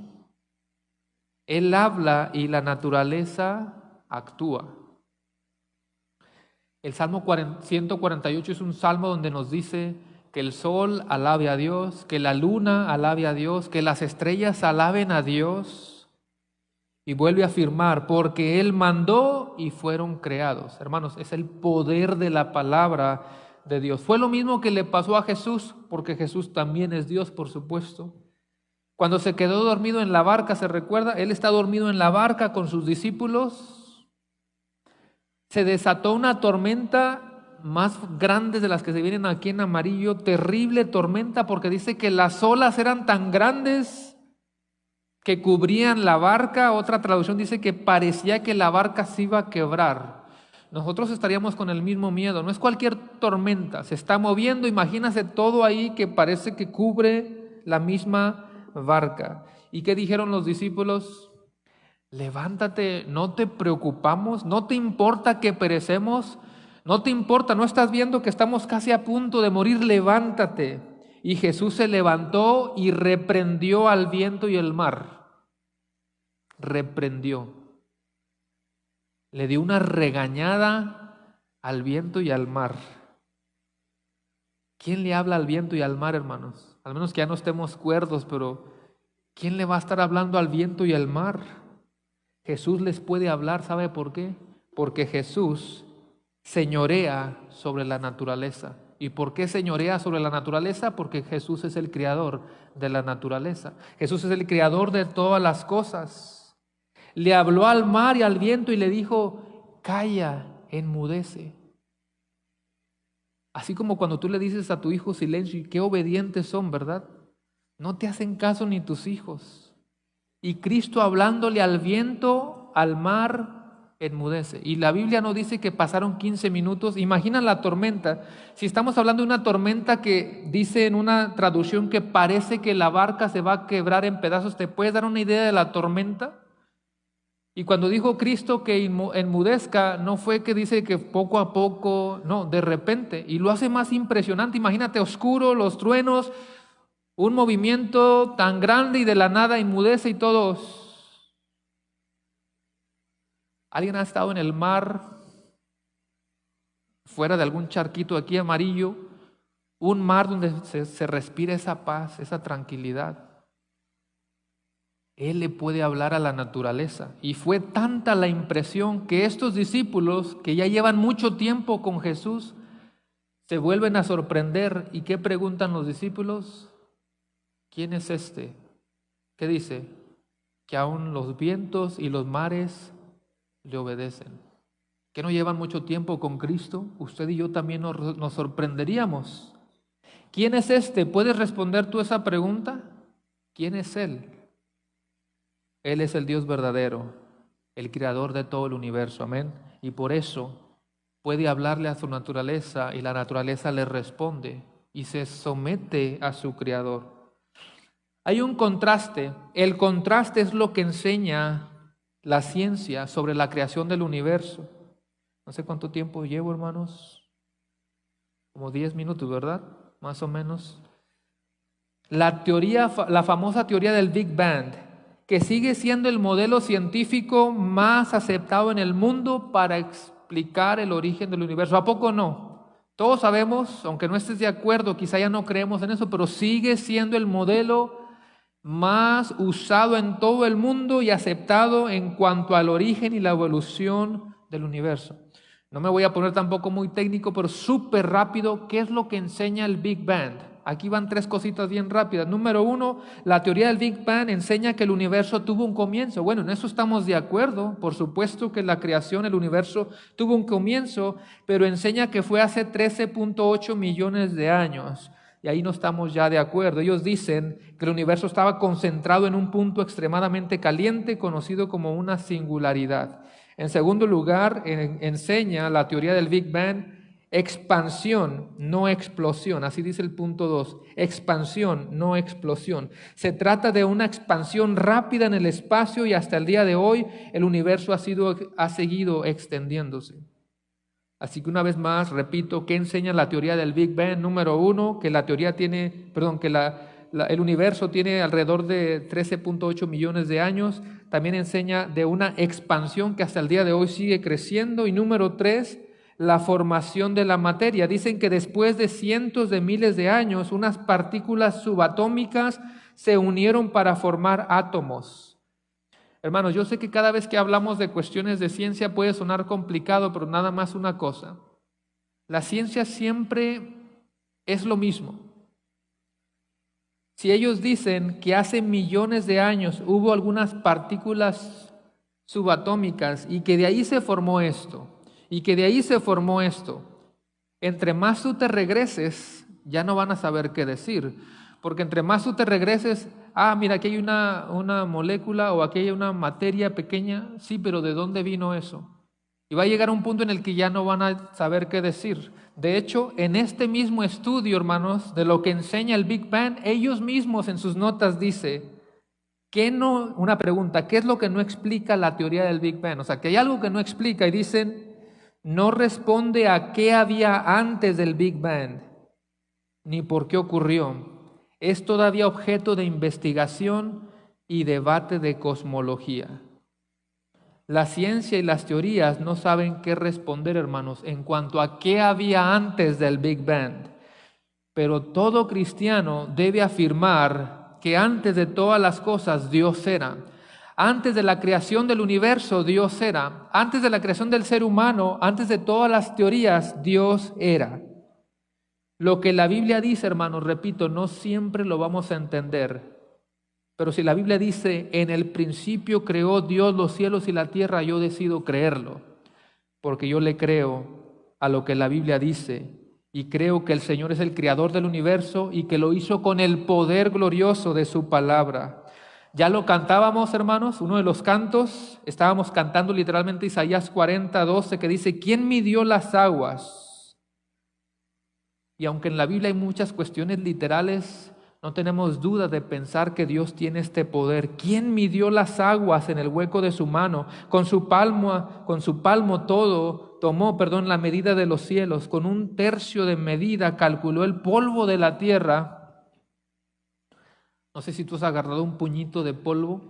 Speaker 1: Él habla y la naturaleza actúa. El Salmo 148 es un salmo donde nos dice que el sol alabe a Dios, que la luna alabe a Dios, que las estrellas alaben a Dios. Y vuelve a afirmar, porque Él mandó y fueron creados. Hermanos, es el poder de la palabra de Dios. Fue lo mismo que le pasó a Jesús, porque Jesús también es Dios, por supuesto. Cuando se quedó dormido en la barca, ¿se recuerda? Él está dormido en la barca con sus discípulos. Se desató una tormenta más grande de las que se vienen aquí en amarillo, terrible tormenta, porque dice que las olas eran tan grandes que cubrían la barca. Otra traducción dice que parecía que la barca se iba a quebrar. Nosotros estaríamos con el mismo miedo. No es cualquier tormenta, se está moviendo. Imagínate todo ahí que parece que cubre la misma barca. ¿Y qué dijeron los discípulos? Levántate, no te preocupamos, no te importa que perecemos, no te importa, no estás viendo que estamos casi a punto de morir, levántate. Y Jesús se levantó y reprendió al viento y el mar. Reprendió. Le dio una regañada al viento y al mar. ¿Quién le habla al viento y al mar, hermanos? Al menos que ya no estemos cuerdos, pero ¿quién le va a estar hablando al viento y al mar? Jesús les puede hablar, ¿sabe por qué? Porque Jesús señorea sobre la naturaleza. ¿Y por qué señorea sobre la naturaleza? Porque Jesús es el creador de la naturaleza. Jesús es el creador de todas las cosas. Le habló al mar y al viento y le dijo, calla, enmudece. Así como cuando tú le dices a tu hijo silencio, y qué obedientes son, ¿verdad? No te hacen caso ni tus hijos. Y Cristo hablándole al viento, al mar, enmudece. Y la Biblia no dice que pasaron 15 minutos. Imagina la tormenta. Si estamos hablando de una tormenta que dice en una traducción que parece que la barca se va a quebrar en pedazos, ¿te puedes dar una idea de la tormenta? Y cuando dijo Cristo que enmudezca, no fue que dice que poco a poco, no, de repente. Y lo hace más impresionante. Imagínate, oscuro, los truenos, un movimiento tan grande y de la nada enmudece y todos. ¿Alguien ha estado en el mar, fuera de algún charquito aquí amarillo? Un mar donde se respira esa paz, esa tranquilidad. Él le puede hablar a la naturaleza. Y fue tanta la impresión que estos discípulos, que ya llevan mucho tiempo con Jesús, se vuelven a sorprender. ¿Y qué preguntan los discípulos? ¿Quién es este? ¿Qué dice? Que aún los vientos y los mares le obedecen. ¿Que no llevan mucho tiempo con Cristo? Usted y yo también nos sorprenderíamos. ¿Quién es este? ¿Puedes responder tú esa pregunta? ¿Quién es Él? Él es el Dios verdadero, el creador de todo el universo, amén. Y por eso puede hablarle a su naturaleza y la naturaleza le responde y se somete a su creador. Hay un contraste. El contraste es lo que enseña la ciencia sobre la creación del universo. No sé cuánto tiempo llevo, hermanos. Como 10 minutos, ¿verdad? Más o menos. La famosa teoría del Big Bang, que sigue siendo el modelo científico más aceptado en el mundo para explicar el origen del universo. ¿A poco no? Todos sabemos, aunque no estés de acuerdo, quizá ya no creemos en eso, pero sigue siendo el modelo más usado en todo el mundo y aceptado en cuanto al origen y la evolución del universo. No me voy a poner tampoco muy técnico, pero súper rápido. ¿Qué es lo que enseña el Big Bang? Aquí van 3 cositas bien rápidas. Número 1, la teoría del Big Bang enseña que el universo tuvo un comienzo. Bueno, en eso estamos de acuerdo. Por supuesto que la creación, el universo tuvo un comienzo, pero enseña que fue hace 13.8 millones de años. y ahí no estamos ya de acuerdo. Ellos dicen que el universo estaba concentrado en un punto extremadamente caliente conocido como una singularidad. En segundo lugar, enseña la teoría del Big Bang expansión, no explosión. Así dice el punto 2, expansión, no explosión. Se trata de una expansión rápida en el espacio y hasta el día de hoy el universo ha seguido extendiéndose. Así que una vez más, repito, ¿qué enseña la teoría del Big Bang? Número 1, que el universo tiene alrededor de 13.8 millones de años. También enseña de una expansión que hasta el día de hoy sigue creciendo. Y número 3, la formación de la materia. Dicen que después de cientos de miles de años, unas partículas subatómicas se unieron para formar átomos. Hermanos, yo sé que cada vez que hablamos de cuestiones de ciencia puede sonar complicado, pero nada más una cosa. La ciencia siempre es lo mismo. Si ellos dicen que hace millones de años hubo algunas partículas subatómicas y que de ahí se formó esto, y que de ahí se formó esto, entre más tú te regreses, ya no van a saber qué decir, porque entre más tú te regreses, mira, aquí hay una molécula o aquí hay una materia pequeña, sí, pero ¿de dónde vino eso? Y va a llegar un punto en el que ya no van a saber qué decir. De hecho, en este mismo estudio, hermanos, de lo que enseña el Big Bang, ellos mismos en sus notas dicen, una pregunta, ¿qué es lo que no explica la teoría del Big Bang? O sea, que hay algo que no explica y dicen, no responde a qué había antes del Big Bang, ni por qué ocurrió. Es todavía objeto de investigación y debate de cosmología. La ciencia y las teorías no saben qué responder, hermanos, en cuanto a qué había antes del Big Bang. Pero todo cristiano debe afirmar que antes de todas las cosas Dios era. Antes de la creación del universo, Dios era. Antes de la creación del ser humano, antes de todas las teorías, Dios era. Lo que la Biblia dice, hermanos, repito, no siempre lo vamos a entender. Pero si la Biblia dice, en el principio creó Dios los cielos y la tierra, yo decido creerlo. Porque yo le creo a lo que la Biblia dice. Y creo que el Señor es el creador del universo y que lo hizo con el poder glorioso de su palabra. Ya lo cantábamos, hermanos, uno de los cantos, estábamos cantando literalmente Isaías 40:12, que dice, ¿quién midió las aguas? Y aunque en la Biblia hay muchas cuestiones literales, no tenemos duda de pensar que Dios tiene este poder. ¿Quién midió las aguas en el hueco de su mano? Con su palmo tomó la medida de los cielos. Con 1/3 de medida calculó el polvo de la tierra. No sé si tú has agarrado un puñito de polvo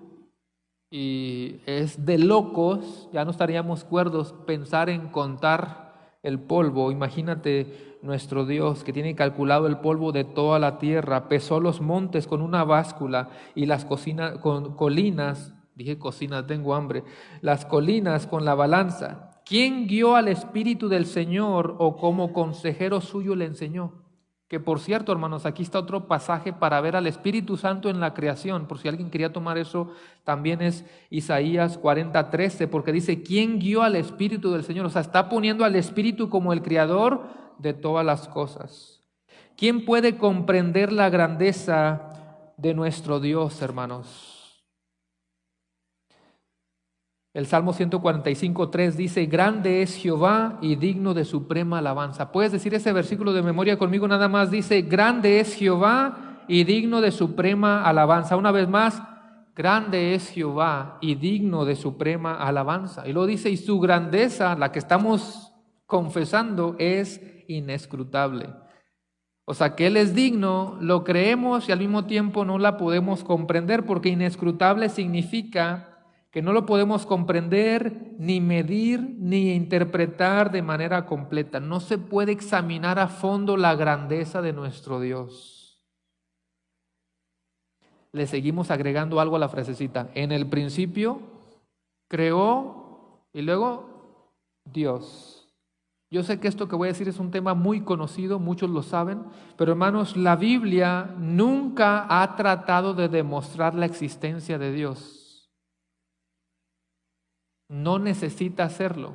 Speaker 1: y es de locos, ya no estaríamos cuerdos pensar en contar el polvo. Imagínate nuestro Dios que tiene calculado el polvo de toda la tierra, pesó los montes con una báscula y las colinas, dije cocinas, tengo hambre, las colinas con la balanza. ¿Quién guió al Espíritu del Señor o como consejero suyo le enseñó? Que por cierto, hermanos, aquí está otro pasaje para ver al Espíritu Santo en la creación, por si alguien quería tomar eso, también es Isaías 40:13, porque dice, ¿quién guió al Espíritu del Señor? O sea, está poniendo al Espíritu como el creador de todas las cosas. ¿Quién puede comprender la grandeza de nuestro Dios, hermanos? El Salmo 145:3 dice, grande es Jehová y digno de suprema alabanza. ¿Puedes decir ese versículo de memoria conmigo? Nada más dice, grande es Jehová y digno de suprema alabanza. Una vez más, grande es Jehová y digno de suprema alabanza. Y luego dice, y su grandeza, la que estamos confesando, es inescrutable. O sea, que Él es digno, lo creemos y al mismo tiempo no la podemos comprender, porque inescrutable significa que no lo podemos comprender, ni medir, ni interpretar de manera completa. No se puede examinar a fondo la grandeza de nuestro Dios. Le seguimos agregando algo a la frasecita. En el principio creó y luego Dios. Yo sé que esto que voy a decir es un tema muy conocido, muchos lo saben, pero hermanos, la Biblia nunca ha tratado de demostrar la existencia de Dios. No necesita hacerlo.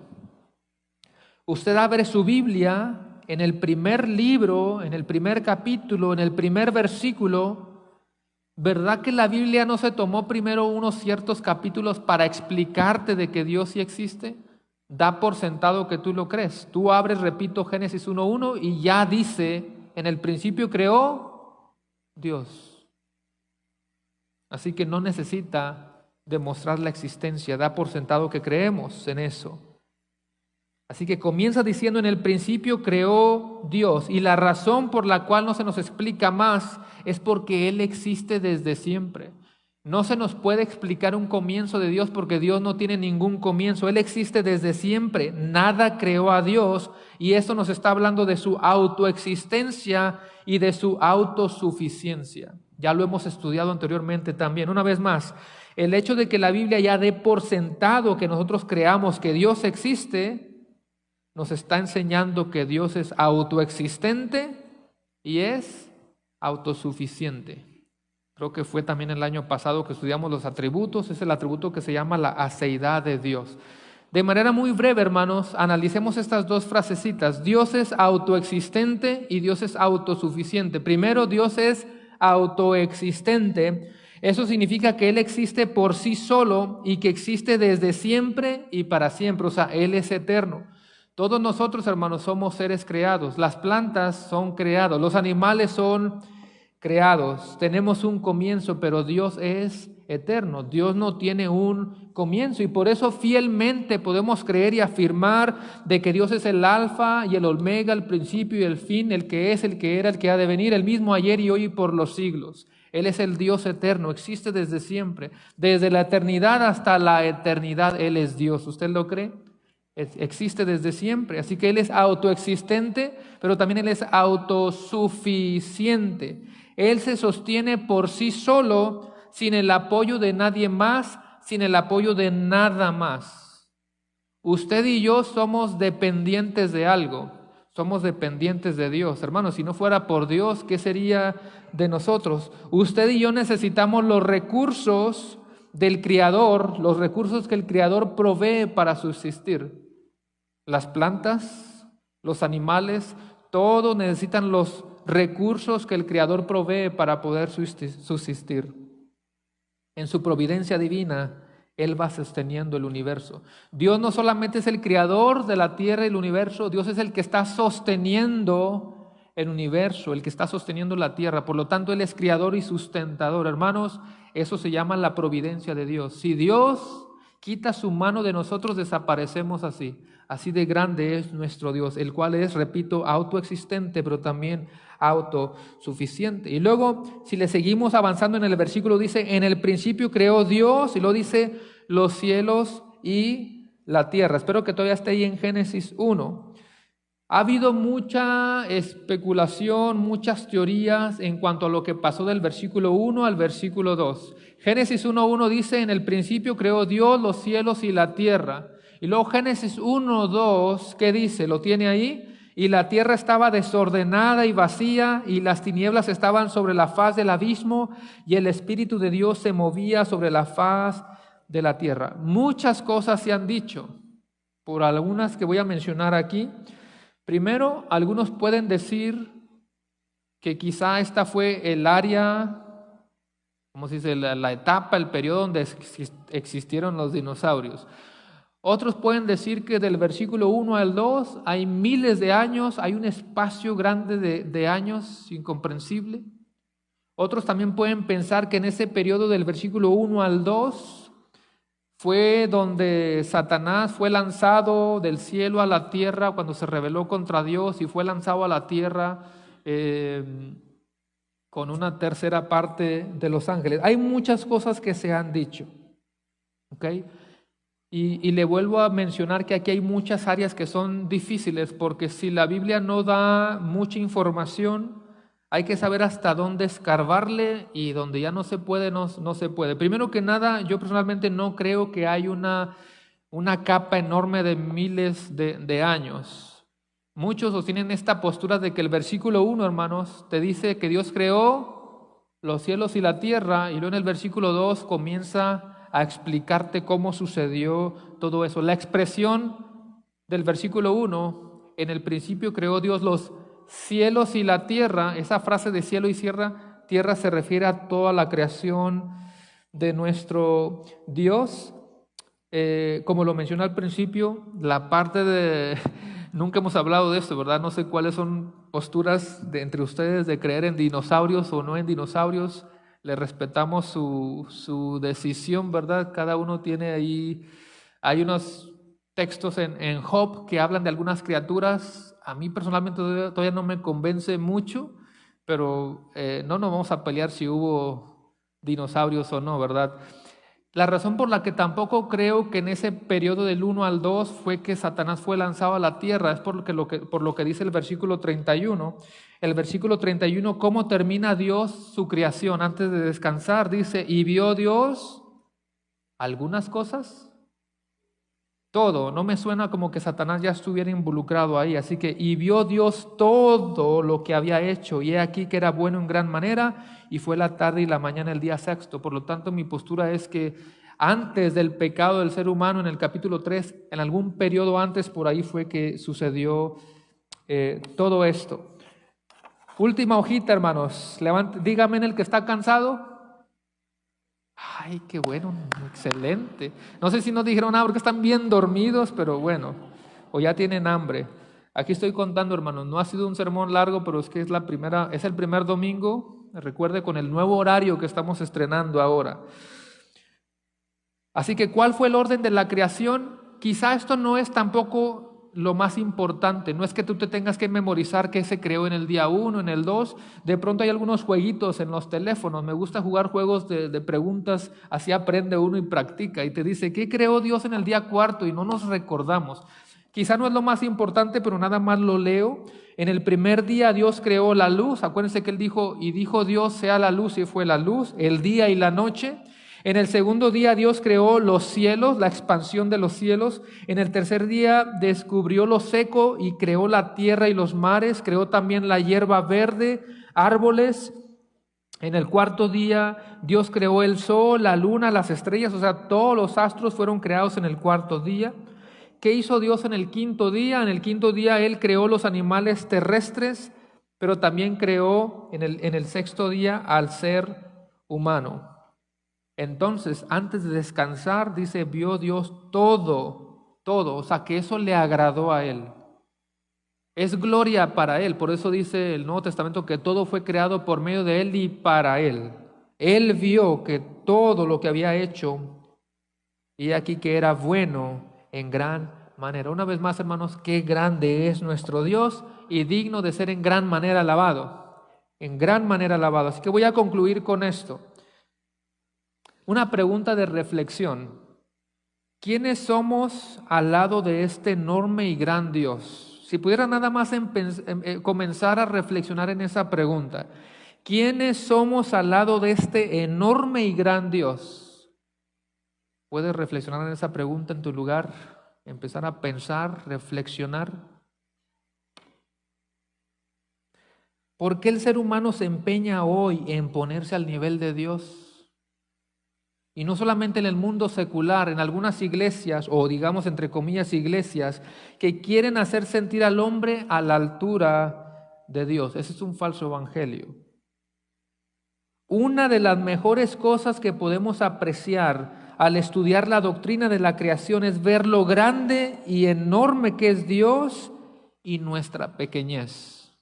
Speaker 1: Usted abre su Biblia en el primer libro, en el primer capítulo, en el primer versículo, ¿verdad que la Biblia no se tomó primero unos ciertos capítulos para explicarte de que Dios sí existe? Da por sentado que tú lo crees. Tú abres, repito, Génesis 1:1 y ya dice, en el principio creó Dios. Así que no necesita demostrar la existencia, da por sentado que creemos en eso. Así que comienza diciendo, en el principio creó Dios, y la razón por la cual no se nos explica más es porque Él existe desde siempre. No se nos puede explicar un comienzo de Dios porque Dios no tiene ningún comienzo. Él existe desde siempre. Nada creó a Dios, y esto nos está hablando de su autoexistencia y de su autosuficiencia. Ya lo hemos estudiado anteriormente también. Una vez más, el hecho de que la Biblia ya dé por sentado que nosotros creamos que Dios existe, nos está enseñando que Dios es autoexistente y es autosuficiente. Creo que fue también el año pasado que estudiamos los atributos. Es el atributo que se llama la aceidad de Dios. De manera muy breve, hermanos, analicemos estas dos frasecitas. Dios es autoexistente y Dios es autosuficiente. Primero, Dios es autoexistente. Eso significa que Él existe por sí solo y que existe desde siempre y para siempre. O sea, Él es eterno. Todos nosotros, hermanos, somos seres creados. Las plantas son creados, los animales son creados. Tenemos un comienzo, pero Dios es eterno. Dios no tiene un comienzo, y por eso fielmente podemos creer y afirmar de que Dios es el alfa y el omega, el principio y el fin, el que es, el que era, el que ha de venir, el mismo ayer y hoy y por los siglos. Él es el Dios eterno, existe desde siempre, desde la eternidad hasta la eternidad. Él es Dios. ¿Usted lo cree? Existe desde siempre. Así que Él es autoexistente, pero también Él es autosuficiente. Él se sostiene por sí solo, sin el apoyo de nadie más, sin el apoyo de nada más. Usted y yo somos dependientes de algo. Somos dependientes de Dios. Hermanos, si no fuera por Dios, ¿qué sería de nosotros? Usted y yo necesitamos los recursos del Creador, los recursos que el Creador provee para subsistir. Las plantas, los animales, todos necesitan los recursos que el Creador provee para poder subsistir. En su providencia divina, Él va sosteniendo el universo. Dios no solamente es el creador de la tierra y el universo, Dios es el que está sosteniendo el universo, el que está sosteniendo la tierra. Por lo tanto, Él es creador y sustentador. Hermanos, eso se llama la providencia de Dios. Si Dios quita su mano de nosotros, desaparecemos así. Así de grande es nuestro Dios, el cual es, repito, autoexistente, pero también autosuficiente. Y luego, si le seguimos avanzando en el versículo, dice, en el principio creó Dios, y luego dice, los cielos y la tierra. Espero que todavía esté ahí en Génesis 1. Ha habido mucha especulación, muchas teorías en cuanto a lo que pasó del versículo 1 al versículo 2. Génesis 1:1 dice, en el principio creó Dios los cielos y la tierra. Y luego Génesis 1:2, ¿qué dice? ¿Lo tiene ahí? Y la tierra estaba desordenada y vacía, y las tinieblas estaban sobre la faz del abismo, y el Espíritu de Dios se movía sobre la faz de la tierra. Muchas cosas se han dicho, por algunas que voy a mencionar aquí. Primero, algunos pueden decir que quizá esta fue el área, ¿cómo se dice? La etapa, el periodo donde existieron los dinosaurios. Otros pueden decir que del versículo 1 al 2 hay miles de años, hay un espacio grande de años incomprensible. Otros también pueden pensar que en ese periodo del versículo 1 al 2 fue donde Satanás fue lanzado del cielo a la tierra cuando se rebeló contra Dios, y fue lanzado a la tierra con una tercera parte de los ángeles. Hay muchas cosas que se han dicho, ¿ok? Y le vuelvo a mencionar que aquí hay muchas áreas que son difíciles, porque si la Biblia no da mucha información, hay que saber hasta dónde escarbarle, y donde ya no se puede, no se puede. Primero que nada, yo personalmente no creo que hay una capa enorme de miles de años. Muchos sostienen esta postura de que el versículo 1, hermanos, te dice que Dios creó los cielos y la tierra, y luego en el versículo 2 comienza a explicarte cómo sucedió todo eso. La expresión del versículo 1 en el principio creó Dios los cielos y la tierra. Esa frase de cielo y tierra se refiere a toda la creación de nuestro Dios. Como lo mencioné al principio, la parte de... Nunca hemos hablado de esto, ¿verdad? No sé cuáles son posturas entre ustedes de creer en dinosaurios o no en dinosaurios. Le respetamos su decisión, ¿verdad? Cada uno tiene ahí... Hay unos textos en Job que hablan de algunas criaturas. A mí personalmente todavía no me convence mucho, pero no nos vamos a pelear si hubo dinosaurios o no, ¿verdad? La razón por la que tampoco creo que en ese periodo del 1 al 2 fue que Satanás fue lanzado a la tierra, es por lo que dice el versículo 31. El versículo 31, ¿cómo termina Dios su creación? Antes de descansar, dice, ¿y vio Dios algunas cosas? Todo, no me suena como que Satanás ya estuviera involucrado ahí, así que, y vio Dios todo lo que había hecho, y he aquí que era bueno en gran manera, y fue la tarde y la mañana el día sexto. Por lo tanto, mi postura es que antes del pecado del ser humano, en el capítulo 3, en algún periodo antes, por ahí fue que sucedió todo esto. Última hojita, hermanos, dígame en el que está cansado. Ay, qué bueno, excelente. No sé si nos dijeron nada porque están bien dormidos, pero bueno, o ya tienen hambre. Aquí estoy contando, hermanos, no ha sido un sermón largo, pero es que es el primer domingo, recuerde, con el nuevo horario que estamos estrenando ahora. Así que, ¿cuál fue el orden de la creación? Quizá esto no es tampoco lo más importante, no es que tú te tengas que memorizar qué se creó en el día 1, en el 2, de pronto hay algunos jueguitos en los teléfonos, me gusta jugar juegos de preguntas, así aprende uno y practica, y te dice, ¿qué creó Dios en el día 4? Y no nos recordamos. Quizá no es lo más importante, pero nada más lo leo. En el primer día Dios creó la luz, acuérdense que Él dijo, y dijo Dios sea la luz, y fue la luz, el día y la noche. En el segundo día Dios creó los cielos, la expansión de los cielos. En el tercer día descubrió lo seco y creó la tierra y los mares. Creó también la hierba verde, árboles. En el cuarto día Dios creó el sol, la luna, las estrellas, o sea, todos los astros fueron creados en el cuarto día. ¿Qué hizo Dios en el quinto día? En el quinto día Él creó los animales terrestres, pero también creó en el sexto día al ser humano. Entonces, antes de descansar, dice, vio Dios todo, o sea, que eso le agradó a Él. Es gloria para Él, por eso dice el Nuevo Testamento que todo fue creado por medio de Él y para Él. Él vio que todo lo que había hecho, y aquí que era bueno en gran manera. Una vez más, hermanos, qué grande es nuestro Dios y digno de ser en gran manera alabado. En gran manera alabado. Así que voy a concluir con esto. Una pregunta de reflexión. ¿Quiénes somos al lado de este enorme y gran Dios? Si pudiera nada más comenzar a reflexionar en esa pregunta. ¿Quiénes somos al lado de este enorme y gran Dios? ¿Puedes reflexionar en esa pregunta en tu lugar? Empezar a pensar, reflexionar. ¿Por qué el ser humano se empeña hoy en ponerse al nivel de Dios? Y no solamente en el mundo secular, en algunas iglesias, o digamos entre comillas iglesias, que quieren hacer sentir al hombre a la altura de Dios. Ese es un falso evangelio. Una de las mejores cosas que podemos apreciar al estudiar la doctrina de la creación es ver lo grande y enorme que es Dios y nuestra pequeñez.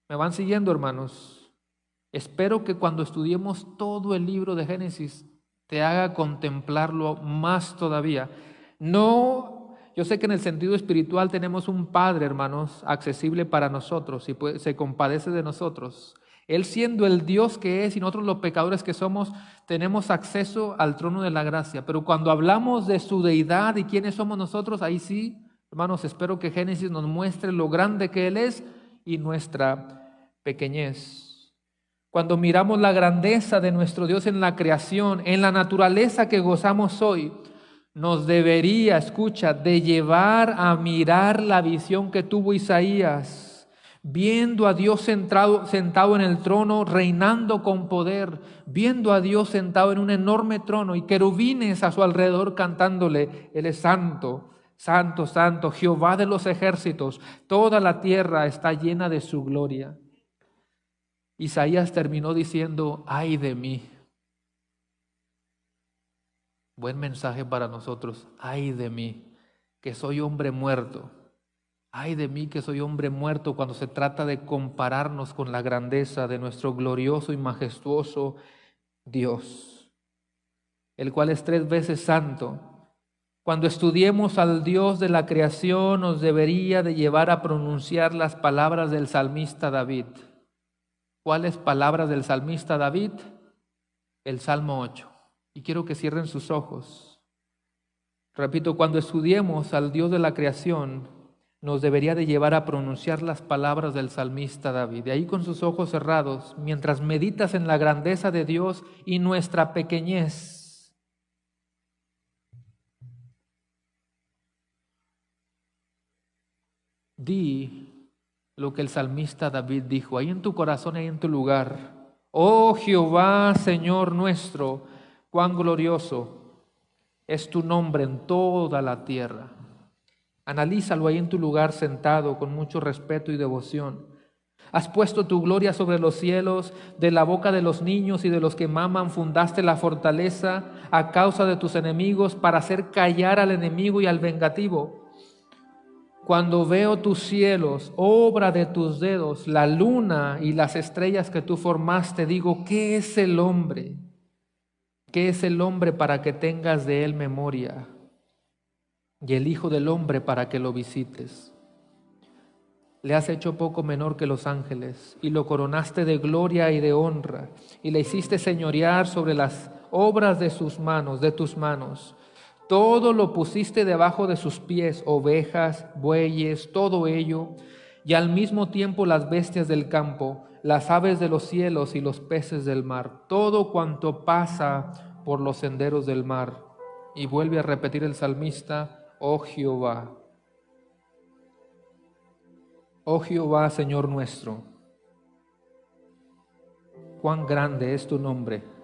Speaker 1: ¿Me van siguiendo, hermanos? Espero que cuando estudiemos todo el libro de Génesis te haga contemplarlo más todavía. No, yo sé que en el sentido espiritual tenemos un Padre, hermanos, accesible para nosotros y se compadece de nosotros. Él siendo el Dios que es y nosotros los pecadores que somos, tenemos acceso al trono de la gracia. Pero cuando hablamos de su deidad y quiénes somos nosotros, ahí sí, hermanos, espero que Génesis nos muestre lo grande que Él es y nuestra pequeñez. Cuando miramos la grandeza de nuestro Dios en la creación, en la naturaleza que gozamos hoy, nos debería, escucha, de llevar a mirar la visión que tuvo Isaías, viendo a Dios sentado en el trono, reinando con poder, viendo a Dios sentado en un enorme trono y querubines a su alrededor cantándole, Él es santo, Santo, santo, Jehová de los ejércitos, toda la tierra está llena de su gloria. Isaías terminó diciendo, ay de mí. Buen mensaje para nosotros, ay de mí, que soy hombre muerto. Ay de mí que soy hombre muerto cuando se trata de compararnos con la grandeza de nuestro glorioso y majestuoso Dios, el cual es 3 veces santo. Cuando estudiemos al Dios de la creación, nos debería de llevar a pronunciar las palabras del salmista David. ¿Cuáles palabras del salmista David? El Salmo 8. Y quiero que cierren sus ojos. Repito, cuando estudiemos al Dios de la creación, nos debería de llevar a pronunciar las palabras del salmista David. De ahí con sus ojos cerrados, mientras meditas en la grandeza de Dios y nuestra pequeñez. Di lo que el salmista David dijo, ahí en tu corazón, ahí en tu lugar. Oh Jehová, Señor nuestro, cuán glorioso es tu nombre en toda la tierra. Analízalo ahí en tu lugar sentado con mucho respeto y devoción. Has puesto tu gloria sobre los cielos, de la boca de los niños y de los que maman fundaste la fortaleza a causa de tus enemigos para hacer callar al enemigo y al vengativo. Cuando veo tus cielos, obra de tus dedos, la luna y las estrellas que tú formaste, digo, ¿qué es el hombre? ¿Qué es el hombre para que tengas de él memoria? Y el Hijo del Hombre para que lo visites. Le has hecho poco menor que los ángeles, y lo coronaste de gloria y de honra, y le hiciste señorear sobre las obras de sus manos, de tus manos. Todo lo pusiste debajo de sus pies, ovejas, bueyes, todo ello, y al mismo tiempo las bestias del campo, las aves de los cielos y los peces del mar, todo cuanto pasa por los senderos del mar. Y vuelve a repetir el salmista, oh Jehová, Señor nuestro, cuán grande es tu nombre.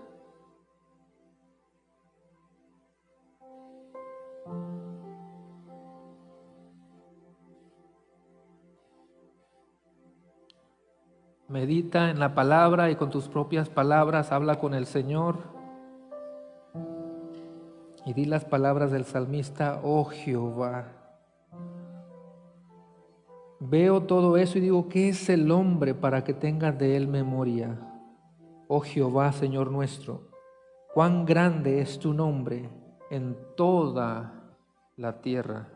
Speaker 1: Medita en la palabra y con tus propias palabras habla con el Señor. Y di las palabras del salmista, oh Jehová. Veo todo eso y digo, ¿qué es el hombre para que tengas de él memoria? Oh Jehová, Señor nuestro, cuán grande es tu nombre en toda la tierra.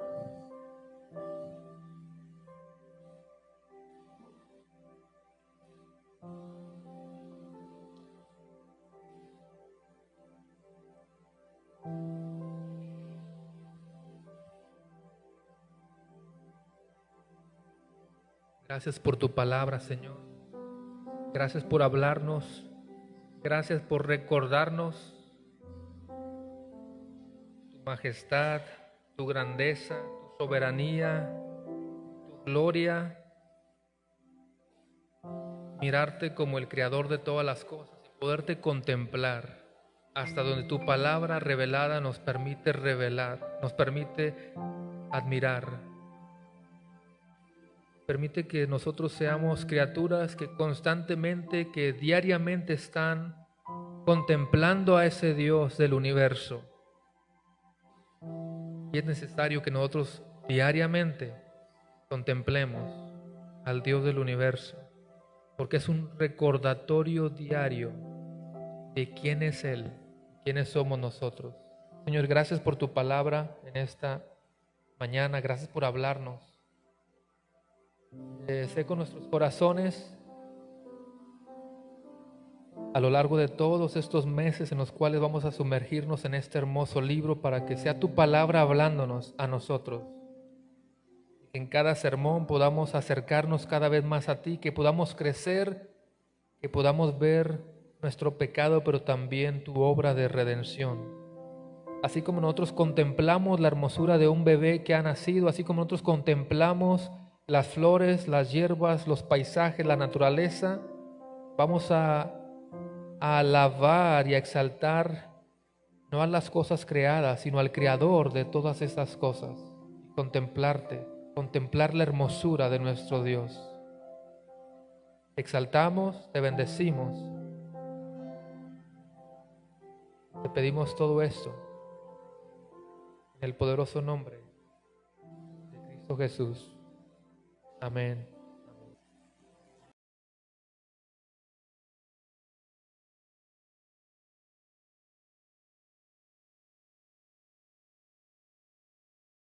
Speaker 1: Gracias por tu palabra, Señor. Gracias por hablarnos. Gracias por recordarnos tu majestad, tu grandeza, tu soberanía, tu gloria. Mirarte como el creador de todas las cosas y poderte contemplar hasta donde tu palabra revelada nos permite revelar, nos permite admirar. Permite que nosotros seamos criaturas que constantemente, que diariamente están contemplando a ese Dios del universo. Y es necesario que nosotros diariamente contemplemos al Dios del universo, porque es un recordatorio diario de quién es Él, quiénes somos nosotros. Señor, gracias por tu palabra en esta mañana, gracias por hablarnos. Sé con nuestros corazones a lo largo de todos estos meses en los cuales vamos a sumergirnos en este hermoso libro para que sea tu palabra hablándonos a nosotros. Que en cada sermón podamos acercarnos cada vez más a ti, que podamos crecer, que podamos ver nuestro pecado, pero también tu obra de redención. Así como nosotros contemplamos la hermosura de un bebé que ha nacido, así como nosotros contemplamos las flores, las hierbas, los paisajes, la naturaleza, vamos a alabar y a exaltar no a las cosas creadas, sino al Creador de todas esas cosas. contemplarte, contemplar la hermosura de nuestro Dios. Te exaltamos, te bendecimos. Te pedimos todo esto en el poderoso nombre de Cristo Jesús. Amén.